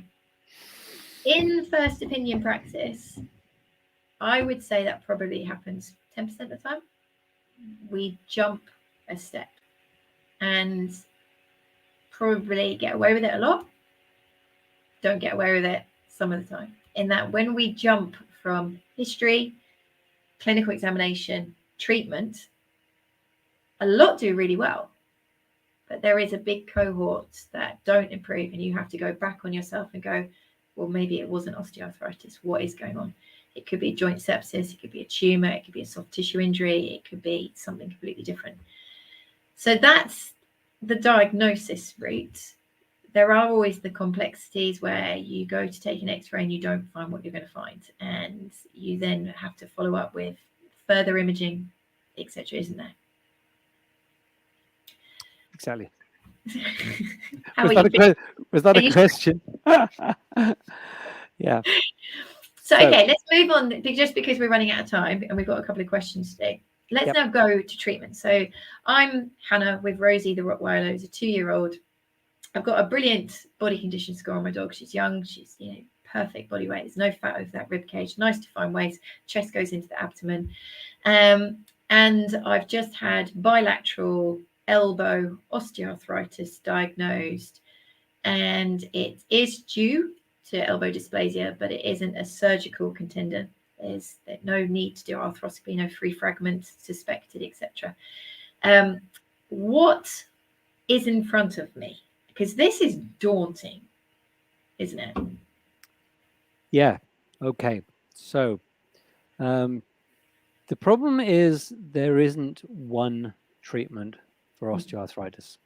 In first opinion practice, I would say that probably happens 10% of the time. We jump a step and probably get away with it a lot. Don't get away with it some of the time. In that when we jump from history, clinical examination, treatment, a lot do really well. But there is a big cohort that don't improve, and you have to go back on yourself and go, well, maybe it wasn't osteoarthritis. What is going on? It could be joint sepsis, it could be a tumor, it could be a soft tissue injury, it could be something completely different. So that's the diagnosis route. There are always the complexities where you go to take an X-ray and you don't find what you're going to find, and you then have to follow up with further imaging, etc., isn't there? Exactly. Was that a question? Yeah. So, okay, let's move on, just because we're running out of time and we've got a couple of questions today. Let's now go to treatment. So I'm Hannah with Rosie, the Rottweiler, who's a 2-year-old. I've got a brilliant body condition score on my dog. She's young. She's, perfect body weight. There's no fat over that rib cage. Nice defined waist. Chest goes into the abdomen. And I've just had bilateral elbow osteoarthritis diagnosed. And it is due to elbow dysplasia, but it isn't a surgical contender. There's no need to do arthroscopy, no free fragments suspected, etc. What is in front of me? Because this is daunting, isn't it? Yeah. Okay. So the problem is there isn't one treatment for osteoarthritis.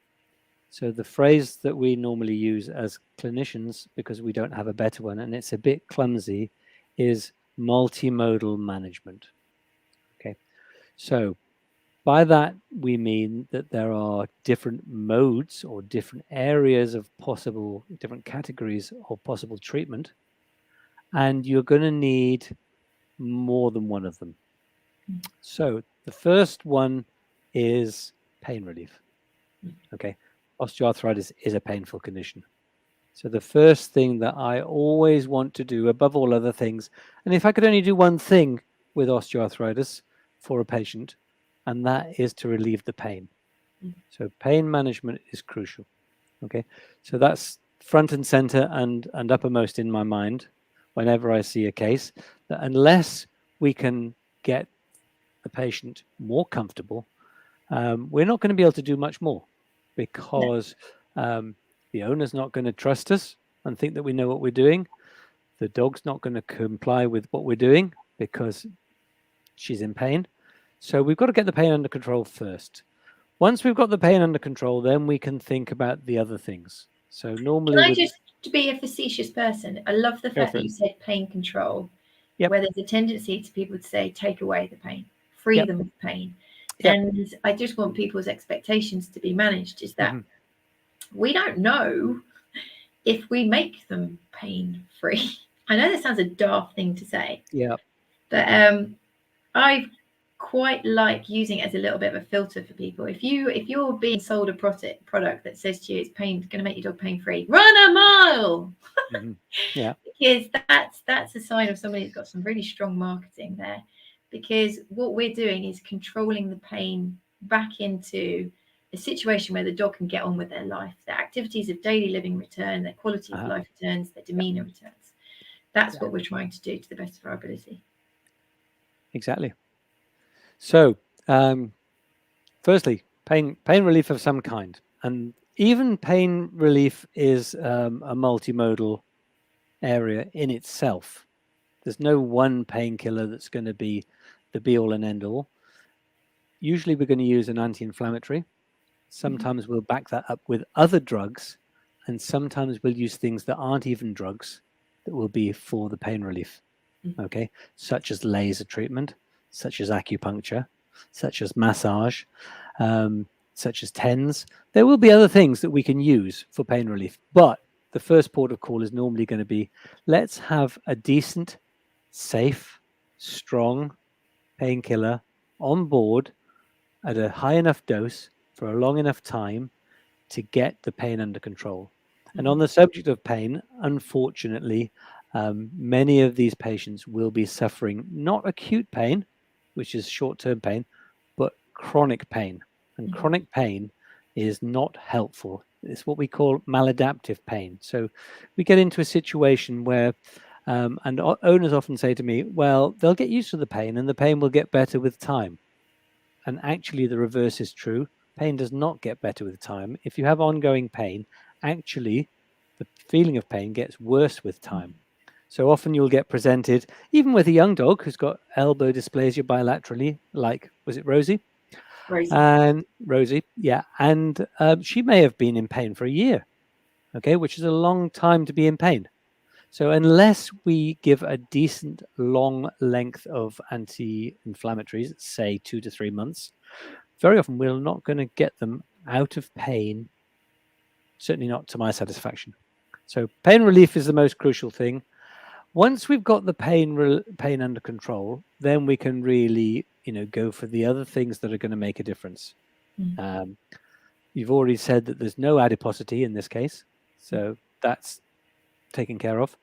So the phrase that we normally use as clinicians, because we don't have a better one and it's a bit clumsy, is multimodal management. Okay. So by that, we mean that there are different modes or different areas of possible, different categories of possible treatment, and you're going to need more than one of them. So the first one is pain relief. Okay. Osteoarthritis is a painful condition. So the first thing that I always want to do above all other things, and if I could only do one thing with osteoarthritis for a patient, and that is to relieve the pain. So pain management is crucial. Okay. So that's front and center and uppermost in my mind whenever I see a case, that unless we can get the patient more comfortable, we're not going to be able to do much more, because the owner's not going to trust us and think that we know what we're doing. The dog's not going to comply with what we're doing because she's in pain. So we've got to get the pain under control first. Once we've got the pain under control, then we can think about the other things. So normally, can I just be a facetious person? I love the fact that you said pain control, where there's a tendency to people to say, take away the pain, free them of pain. And I just want people's expectations to be managed, is that we don't know if we make them pain free. I know that sounds a daft thing to say. But I quite like using it as a little bit of a filter for people. If you're being sold a product that says to you it's going to make your dog pain free, run a mile. Because that's a sign of somebody who's got some really strong marketing there. Because what we're doing is controlling the pain back into a situation where the dog can get on with their life, their activities of daily living return, their quality of life returns, their demeanor returns. That's what we're trying to do to the best of our ability. Exactly. So, firstly, pain relief of some kind, and even pain relief is a multimodal area in itself. There's no one painkiller that's going to be the be-all and end-all. Usually, we're going to use an anti-inflammatory. Sometimes we'll back that up with other drugs, and sometimes we'll use things that aren't even drugs that will be for the pain relief. Okay, such as laser treatment, such as acupuncture, such as massage, such as TENS. There will be other things that we can use for pain relief, but the first port of call is normally going to be, let's have a decent, safe, strong painkiller on board at a high enough dose for a long enough time to get the pain under control. And on the subject of pain, unfortunately, many of these patients will be suffering not acute pain, which is short-term pain, but chronic pain. And chronic pain is not helpful. It's what we call maladaptive pain. So we get into a situation where, and owners often say to me, well, they'll get used to the pain and the pain will get better with time. And actually the reverse is true. Pain does not get better with time. If you have ongoing pain, actually the feeling of pain gets worse with time. So often you'll get presented, even with a young dog who's got elbow dysplasia bilaterally, like, was it Rosie? Rosie. And Rosie, yeah. And she may have been in pain for a year, okay, which is a long time to be in pain. So unless we give a decent long length of anti-inflammatories, say 2 to 3 months, very often we're not going to get them out of pain, certainly not to my satisfaction. So pain relief is the most crucial thing. Once we've got the pain under control, then we can really, go for the other things that are going to make a difference. You've already said that there's no adiposity in this case, so that's taken care of.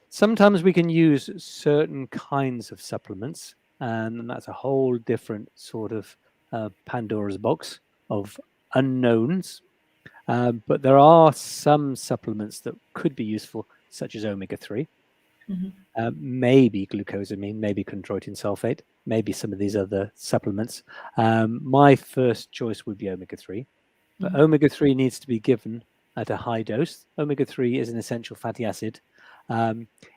Sometimes we can use certain kinds of supplements, and that's a whole different sort of Pandora's box of unknowns. But there are some supplements that could be useful such as omega-3, Mm-hmm. maybe glucosamine, maybe chondroitin sulfate, maybe some of these other supplements. My first choice would be omega-3, but omega-3 needs to be given at a high dose. Omega-3 is an essential fatty acid.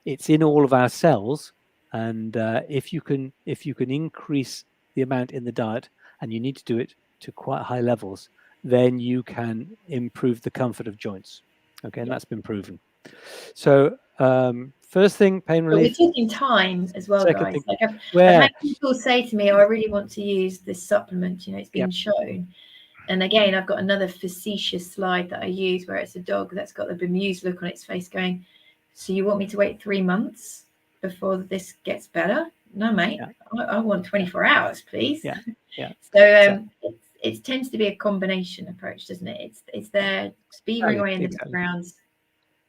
It's in all of our cells, and if you can increase the amount in the diet, and you need to do it to quite high levels, then you can improve the comfort of joints. Okay, and that's been proven. So first thing, pain relief. But we're talking time as well, Second guys. thing, Like I've where had people say to me, "Oh, I really want to use this supplement. You know, it's been shown." And again, I've got another facetious slide that I use where it's a dog that's got the bemused look on its face going, "So you want me to wait 3 months before this gets better?" No, mate. I want 24 hours, please. So it tends to be a combination approach, doesn't it? It's there beavering away in the backgrounds,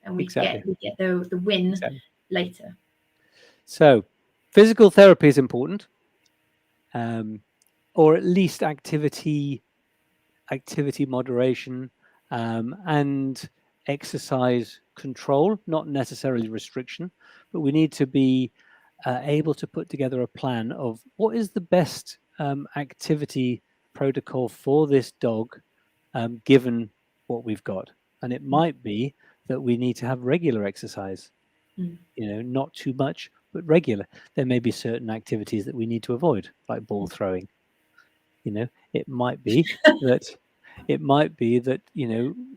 and we get the win later. So physical therapy is important, or at least activity moderation, and exercise control, not necessarily restriction, but we need to be able to put together a plan of what is the best activity protocol for this dog, given what we've got. And it might be that we need to have regular exercise, not too much, but regular. There may be certain activities that we need to avoid, like ball throwing. It might be that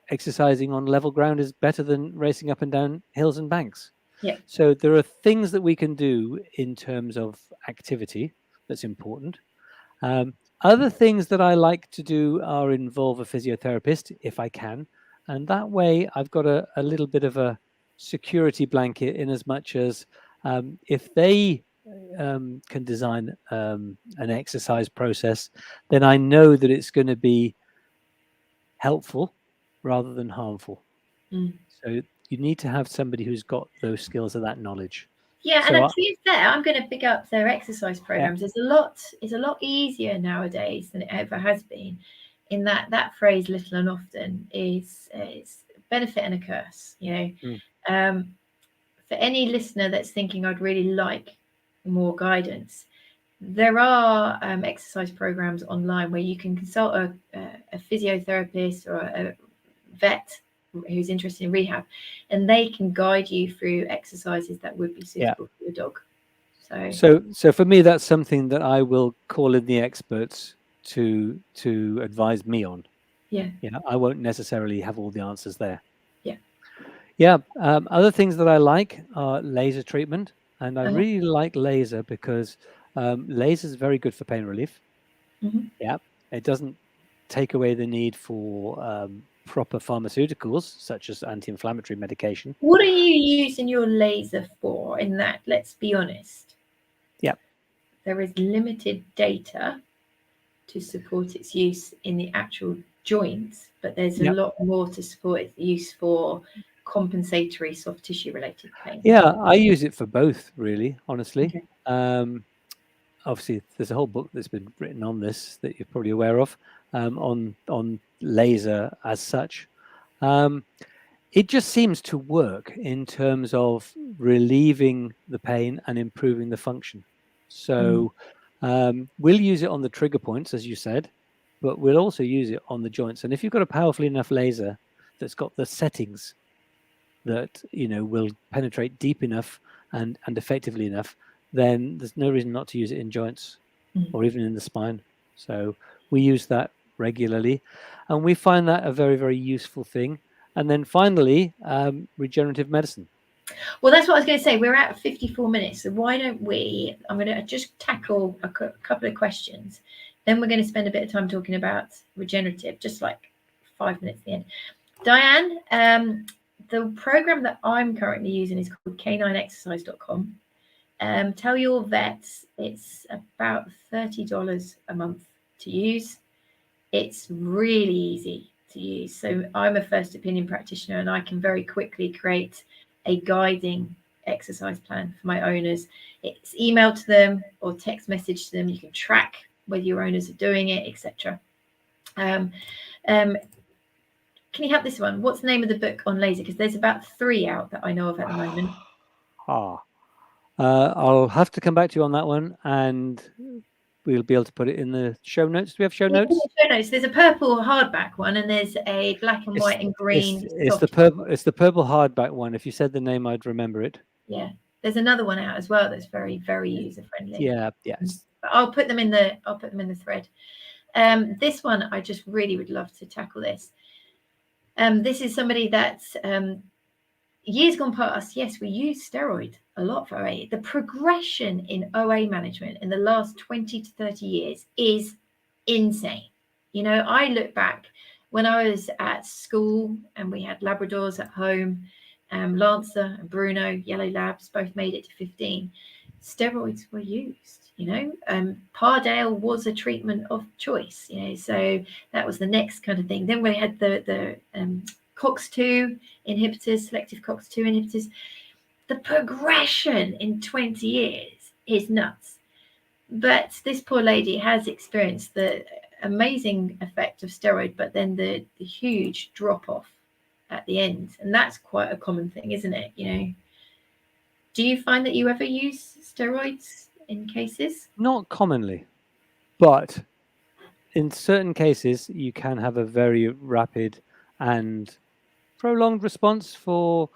exercising on level ground is better than racing up and down hills and banks. So there are things that we can do in terms of activity that's important. Other things that I like to do are involve a physiotherapist if I can, and that way I've got a little bit of a security blanket, in as much as if they can design an exercise process, then I know that it's going to be helpful rather than harmful. So you need to have somebody who's got those skills and that knowledge. Yeah, so and to be fair, I'm going to pick up their exercise programs. It's a lot easier nowadays than it ever has been. In that phrase, little and often, is it's benefit and a curse. For any listener that's thinking, I'd really like more guidance, there are exercise programs online where you can consult a physiotherapist or a vet who's interested in rehab, and they can guide you through exercises that would be suitable for your dog. So for me, that's something that I will call in the experts to advise me on. I won't necessarily have all the answers there. Other things that I like are laser treatment, and I really like laser because laser is very good for pain relief. It doesn't take away the need for proper pharmaceuticals such as anti-inflammatory medication. What are you using your laser for? In that, let's be honest, there is limited data to support its use in the actual joints, but there's a lot more to support its use for compensatory soft tissue related pain. I use it for both, really, honestly. Obviously there's a whole book that's been written on this that you're probably aware of, on laser as such. It just seems to work in terms of relieving the pain and improving the function. So we'll use it on the trigger points, as you said, but we'll also use it on the joints. And if you've got a powerful enough laser that's got the settings that will penetrate deep enough and effectively enough, then there's no reason not to use it in joints or even in the spine. So we use that regularly, and we find that a very, very useful thing. And then finally, regenerative medicine. Well, that's what I was going to say. We're at 54 minutes, so why don't we? I'm going to just tackle a couple of questions. Then we're going to spend a bit of time talking about regenerative, just like 5 minutes at the end. Diane, the program that I'm currently using is called canineexercise.com. Tell your vets it's about $30 a month to use. It's really easy to use. So I'm a first opinion practitioner, and I can very quickly create a guiding exercise plan for my owners. It's emailed to them or text message to them. You can track whether your owners are doing it, etc. Can you help this one? What's the name of the book on laser? Because there's about 3 out that I know of at the moment. I'll have to come back to you on that one, and we'll be able to put it in the show notes. Do we have show notes? Show notes. There's a purple hardback one, and there's a black and white and green. It's the purple. It's the purple hardback one. If you said the name, I'd remember it. Yeah, there's another one out as well that's very, very user friendly. Yeah, yes. But I'll put them in the thread. This one, I just really would love to tackle this. This is somebody that's years gone past. Yes, we use steroid a lot for OA. The progression in OA management in the last 20 to 30 years is insane. You know, I look back when I was at school and we had Labradors at home, Lancer and Bruno, yellow labs, both made it to 15. Steroids were used, you know. Pardale was a treatment of choice, you know, so that was the next kind of thing. Then we had the COX-2 inhibitors, selective COX-2 inhibitors. The progression in 20 years is nuts. But this poor lady has experienced the amazing effect of steroid, but then the huge drop off at the end. And that's quite a common thing, isn't it? You know, do you find that you ever use steroids in cases? Not commonly, but in certain cases, you can have a very rapid and prolonged response for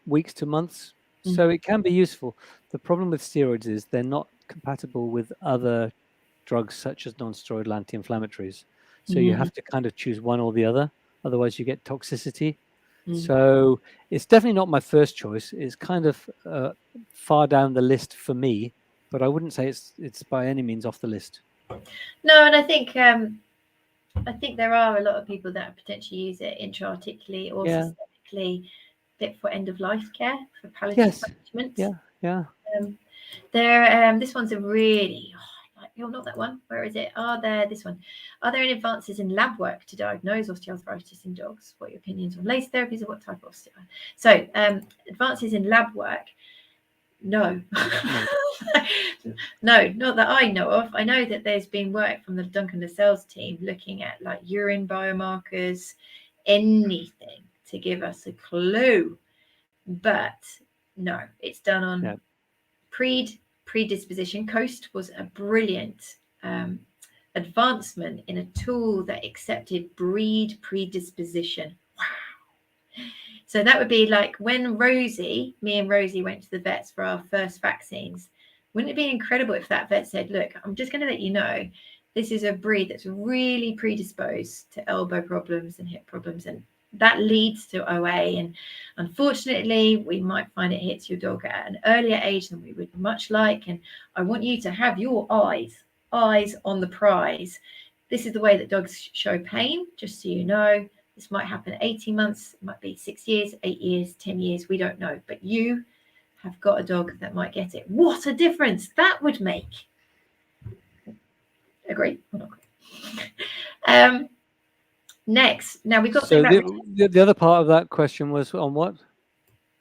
weeks to months. So it can be useful. The problem with steroids is they're not compatible with other drugs such as non-steroidal anti-inflammatories. So you have to kind of choose one or the other. Otherwise, you get toxicity. So it's definitely not my first choice. It's kind of far down the list for me, but I wouldn't say it's by any means off the list. No, and I think there are a lot of people that potentially use it intra-articularly or systemically, fit for end-of-life care, for palliative management. This one's a really, not that one. Where is it? This one. Are there any advances in lab work to diagnose osteoarthritis in dogs? What are your opinions on laser therapies and what type of osteoarthritis? So advances in lab work, no. No, not that I know of. I know that there's been work from the Duncan Lascelles team looking at like urine biomarkers, anything to give us a clue. But no, it's done on predisposition. Coast was a brilliant advancement in a tool that accepted breed predisposition. Wow. So that would be like when me and Rosie went to the vets for our first vaccines. Wouldn't it be incredible if that vet said, look, I'm just going to let you know, this is a breed that's really predisposed to elbow problems and hip problems, and that leads to OA. And unfortunately, we might find it hits your dog at an earlier age than we would much like. And I want you to have your eyes on the prize. This is the way that dogs show pain, just so you know. This might happen 18 months, it might be 6 years, 8 years, 10 years, we don't know. But you have got a dog that might get it. What a difference that would make. Agree or not agree? Next, now we've got so the other part of that question was on what?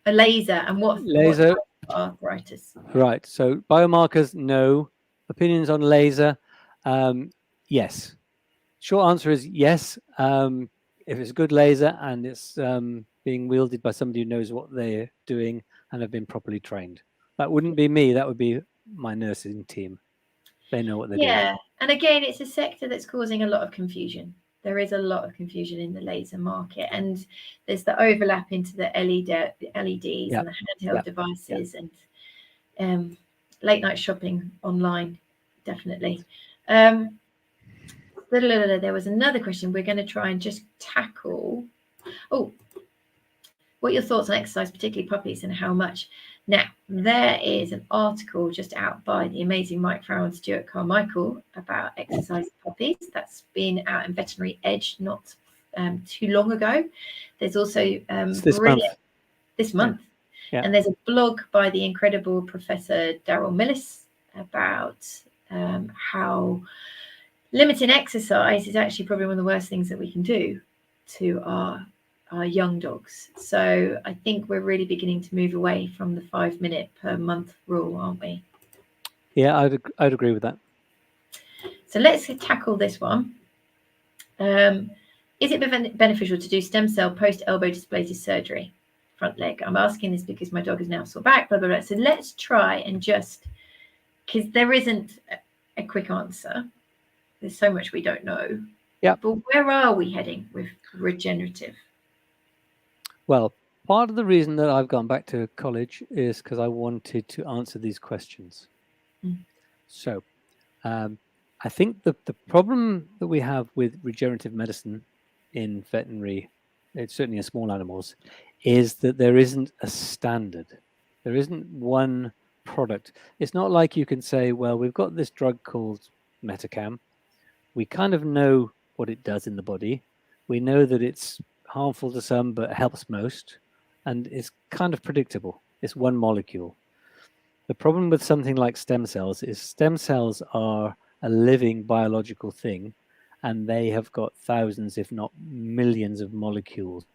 A laser and what laser arthritis. Right. So biomarkers, no. Opinions on laser, yes. Short answer is yes. If it's a good laser and it's being wielded by somebody who knows what they're doing and have been properly trained. That wouldn't be me. That would be my nursing team. They know what they're doing. Yeah. And again, it's a sector that's causing a lot of confusion. There is a lot of confusion in the laser market, and there's the overlap into the LEDs and the handheld devices and late night shopping online, definitely. There was another question we're going to try and just tackle. Oh, what are your thoughts on exercise, particularly puppies, and how much? Now, there is an article just out by the amazing Mike Farrell and Stuart Carmichael about exercise puppies. That's been out in Veterinary Edge not too long ago. There's also this month. Yeah. And there's a blog by the incredible Professor Daryl Millis about how limiting exercise is actually probably one of the worst things that we can do to our young dogs. So I think we're really beginning to move away from the 5 minute per month rule, aren't we? Yeah, I'd agree with that. So let's tackle this one. Is it beneficial to do stem cell post-elbow dysplasia surgery? Front leg. I'm asking this because my dog is now sore back, blah, blah, blah. So let's try and just, because there isn't a quick answer. There's so much we don't know. Yeah. But where are we heading with regenerative? Well, part of the reason that I've gone back to college is because I wanted to answer these questions. So I think the problem that we have with regenerative medicine in veterinary, it's certainly in small animals, is that there isn't a standard. There isn't one product. It's not like you can say, well, we've got this drug called Metacam. We kind of know what it does in the body. We know that it's harmful to some, but helps most. And it's kind of predictable. It's one molecule. The problem with something like stem cells is stem cells are a living biological thing, and they have got thousands, if not millions, of molecules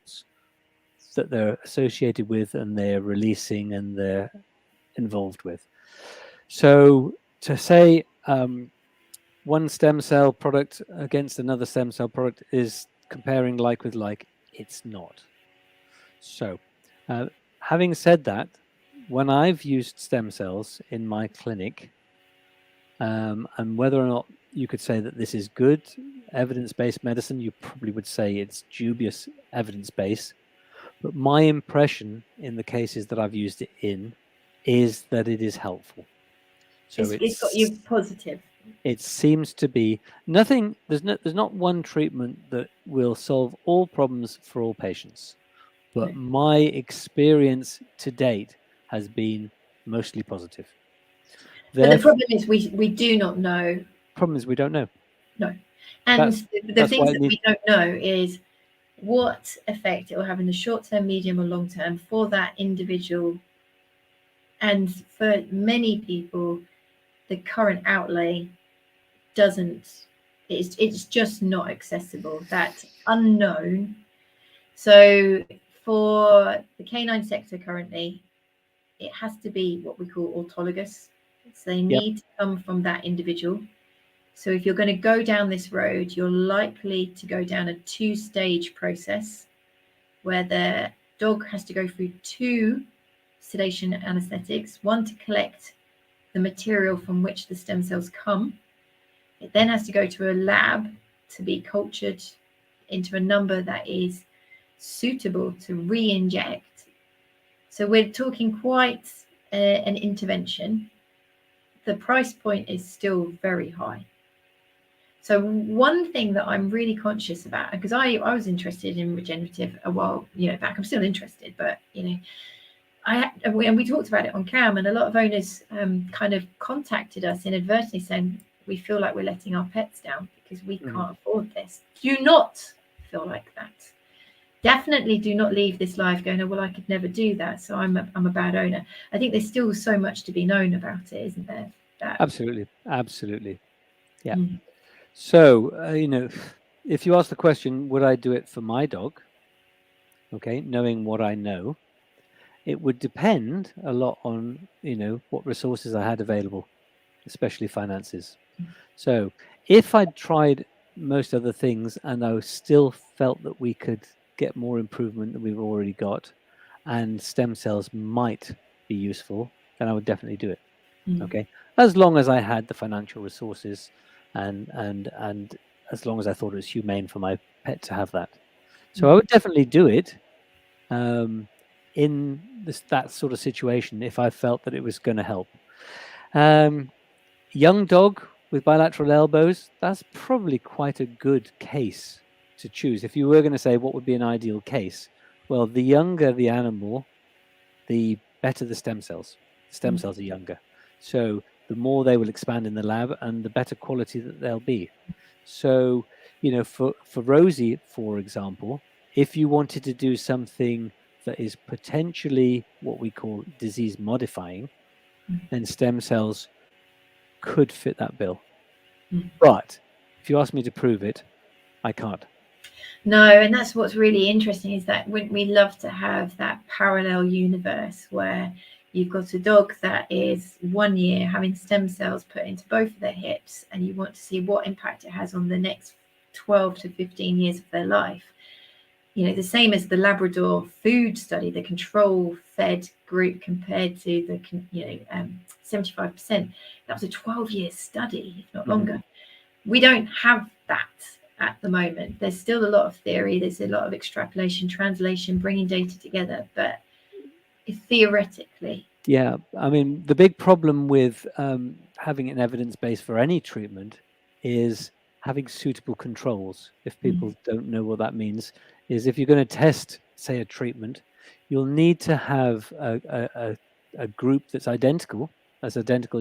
that they're associated with and they're releasing and they're involved with. So to say one stem cell product against another stem cell product is comparing like with like, it's not. So having said that, when I've used stem cells in my clinic, and whether or not you could say that this is good evidence-based medicine, you probably would say it's dubious evidence-based. But my impression in the cases that I've used it in is that it is helpful. So it's got you positive. It seems to be nothing. There's not one treatment that will solve all problems for all patients. But my experience to date has been mostly positive. But the problem is we do not know. Problem is we don't know. No. And the things that we don't know is what effect it will have in the short term, medium, or long term for that individual. And for many people, the current outlay it's just not accessible. That unknown. So for the canine sector currently, it has to be what we call autologous. So they need to come from that individual. So if you're going to go down this road, you're likely to go down a 2-stage process where the dog has to go through 2 sedation anesthetics, one to collect the material from which the stem cells come. It then has to go to a lab to be cultured into a number that is suitable to re-inject. So we're talking quite an intervention. The price point is still very high. So one thing that I'm really conscious about, because I was interested in regenerative a while back, I'm still interested, but and we talked about it on cam, and a lot of owners kind of contacted us inadvertently saying we feel like we're letting our pets down because we can't afford this. Do not feel like that. Definitely do not leave this life going, oh, well, I could never do that, so I'm a bad owner. I think there's still so much to be known about it, isn't there? Absolutely. Yeah. So if you ask the question, would I do it for my dog? Okay, knowing what I know, it would depend a lot on what resources I had available, especially finances. So if I'd tried most other things and I still felt that we could get more improvement than we've already got, and stem cells might be useful, then I would definitely do it. Okay, as long as I had the financial resources and as long as I thought it was humane for my pet to have that. So I would definitely do it in that sort of situation if I felt that it was going to help. Young dog with bilateral elbows, that's probably quite a good case to choose. If you were going to say what would be an ideal case, well, the younger the animal, the better the stem cells. Stem cells are younger. So the more they will expand in the lab and the better quality that they'll be. So, for Rosie, for example, if you wanted to do something that is potentially what we call disease modifying, then stem cells could fit that bill. But if you ask me to prove it, I can't. No, and that's what's really interesting is that we love to have that parallel universe where you've got a dog that is 1 year having stem cells put into both of their hips, and you want to see what impact it has on the next 12 to 15 years of their life. You know, the same as the Labrador food study, the control fed group compared to the 75%. That was a 12-year study, if not longer. We don't have that at the moment. There's still a lot of theory, there's a lot of extrapolation, translation, bringing data together, but theoretically. Yeah, I mean, the big problem with having an evidence base for any treatment is having suitable controls. If people don't know what that means, is if you're going to test, say, a treatment, you'll need to have a group that's identical as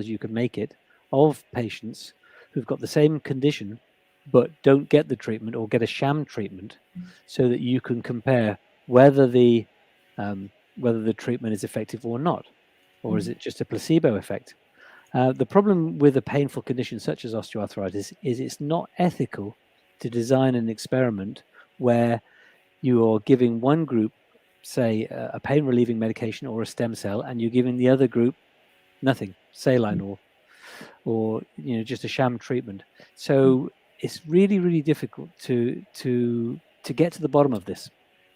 you can make it, of patients who've got the same condition but don't get the treatment or get a sham treatment, so that you can compare whether the treatment is effective or not, or is it just a placebo effect. The problem with a painful condition such as osteoarthritis is it's not ethical to design an experiment where you are giving one group, say, a pain relieving medication or a stem cell, and you're giving the other group nothing, saline or just a sham treatment. So it's really, really difficult to get to the bottom of this.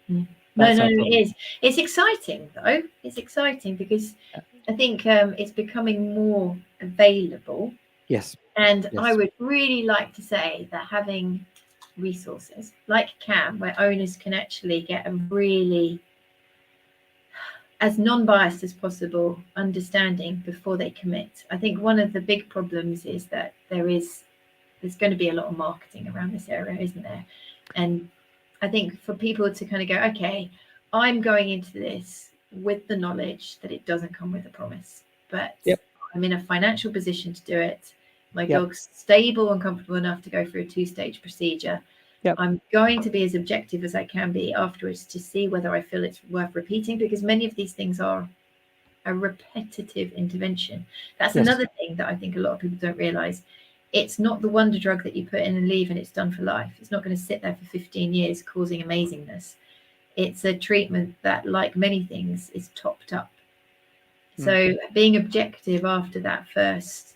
No, it is. It's exciting though. It's exciting because I think it's becoming more available. Yes. And I would really like to say that having resources like CAM, where owners can actually get a really, as non-biased as possible, understanding before they commit. I think one of the big problems is that there's going to be a lot of marketing around this area, isn't there? And I think for people to kind of go, okay, I'm going into this with the knowledge that it doesn't come with a promise, but I'm in a financial position to do it. My dog's stable and comfortable enough to go through a 2-stage procedure. I'm going to be as objective as I can be afterwards to see whether I feel it's worth repeating, because many of these things are a repetitive intervention. That's another thing that I think a lot of people don't realize. It's not the wonder drug that you put in and leave and it's done for life. It's not going to sit there for 15 years causing amazingness. It's a treatment that, like many things, is topped up. So being objective after that first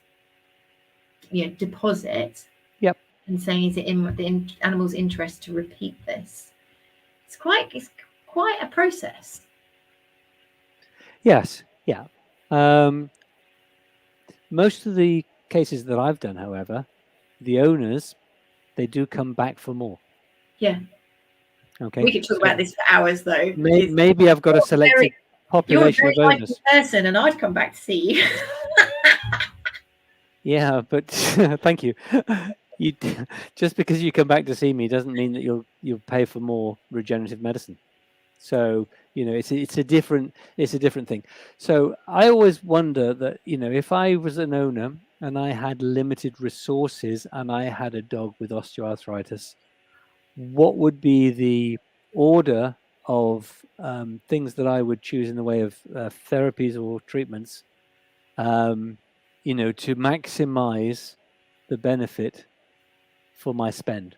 deposit, and saying, is it in the animal's interest to repeat this? It's quite a process. Yes, most of the cases that I've done, however, the owners, they do come back for more. Yeah. Okay. We could talk about this for hours, though. Maybe I've got a selected population of owners. You're a very person, and I'd come back to see you. Yeah, but thank you. Just because you come back to see me doesn't mean that you'll pay for more regenerative medicine. So it's a different thing. So I always wonder that if I was an owner and I had limited resources and I had a dog with osteoarthritis, what would be the order of things that I would choose in the way of therapies or treatments, to maximize the benefit for my spend?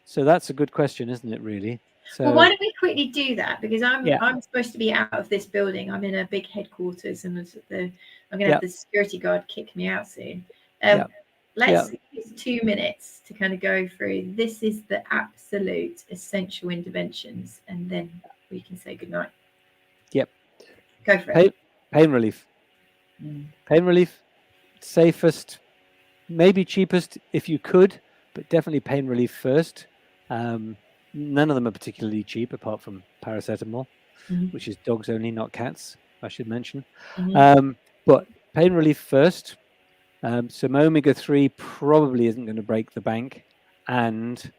So that's a good question, isn't it, really? So, well, why don't we quickly do that? Because I'm supposed to be out of this building. I'm in a big headquarters, and I'm going to have the security guard kick me out soon. Let's use 2 minutes to kind of go through. This is the absolute essential interventions, and then we can say goodnight. Yep. Go for it. Pain relief. Pain relief, safest, maybe cheapest if you could, but definitely pain relief first. None of them are particularly cheap, apart from paracetamol, which is dogs only, not cats, I should mention. But pain relief first. Some omega-3 probably isn't going to break the bank, and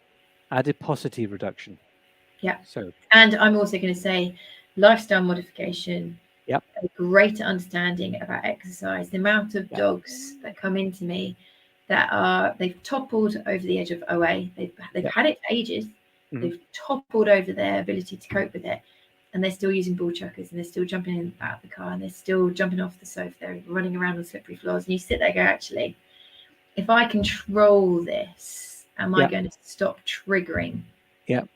adiposity reduction. Yeah. And I'm also going to say lifestyle modification. Yep. A greater understanding about exercise. The amount of dogs that come into me that they've toppled over the edge of OA. They've had it for ages. They've toppled over their ability to cope with it, and they're still using ball chuckers, and they're still jumping in out of the car, and they're still jumping off the sofa. They're running around on slippery floors, and you sit there and go, actually, if I control this, am I going to stop triggering the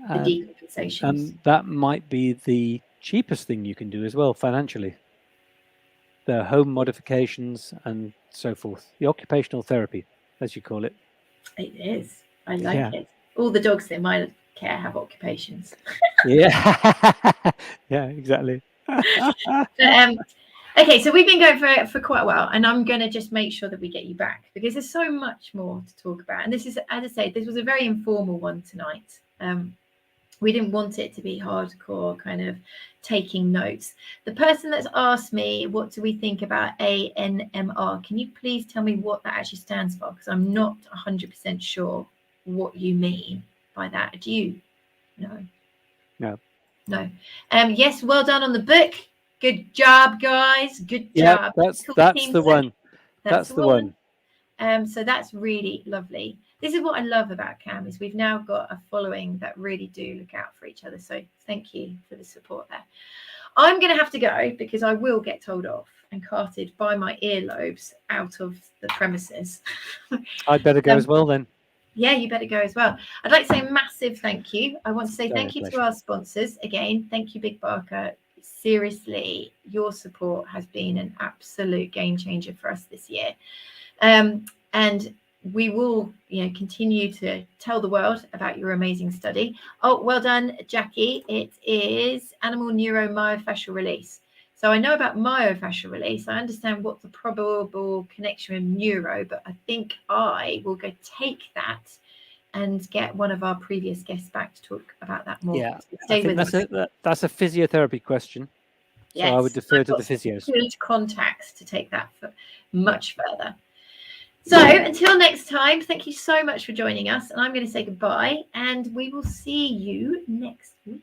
decompensations? And that might be the cheapest thing you can do as well financially. The home modifications and so forth. The occupational therapy, as you call it. It is. I like Yeah. it. All the dogs in my care have occupations. Yeah. Yeah, exactly. But, okay, so we've been going for quite a while, and I'm going to just make sure that we get you back because there's so much more to talk about. And this is, as I say, this was a very informal one tonight. We didn't want it to be hardcore kind of taking notes. The person that's asked me, what do we think about ANMR? Can you please tell me what that actually stands for? Because I'm not 100% sure what you mean by that. Do you know? No. Yes, well done on the book. Good job, guys. Good job. That's Cool. that's the one. That's the one. So that's really lovely. This is what I love about CAM is we've now got a following that really do look out for each other. So thank you for the support there. I'm going to have to go because I will get told off and carted by my earlobes out of the premises. I'd better go as well then. Yeah, you better go as well. I'd like to say a massive thank you. I want to say thank you pleasure. to our sponsors. Again, thank you, Big Barker. Seriously, your support has been an absolute game changer for us this year. And we will, continue to tell the world about your amazing study. Oh, well done, Jackie. It is animal neuromyofascial release. So I know about myofascial release. I understand what the probable connection with neuro, but I think I will go take that and get one of our previous guests back to talk about that more. Yeah, So I think that's a physiotherapy question. So I would defer to the physios. Good contacts to take that much further. So until next time, thank you so much for joining us. And I'm going to say goodbye and we will see you next week.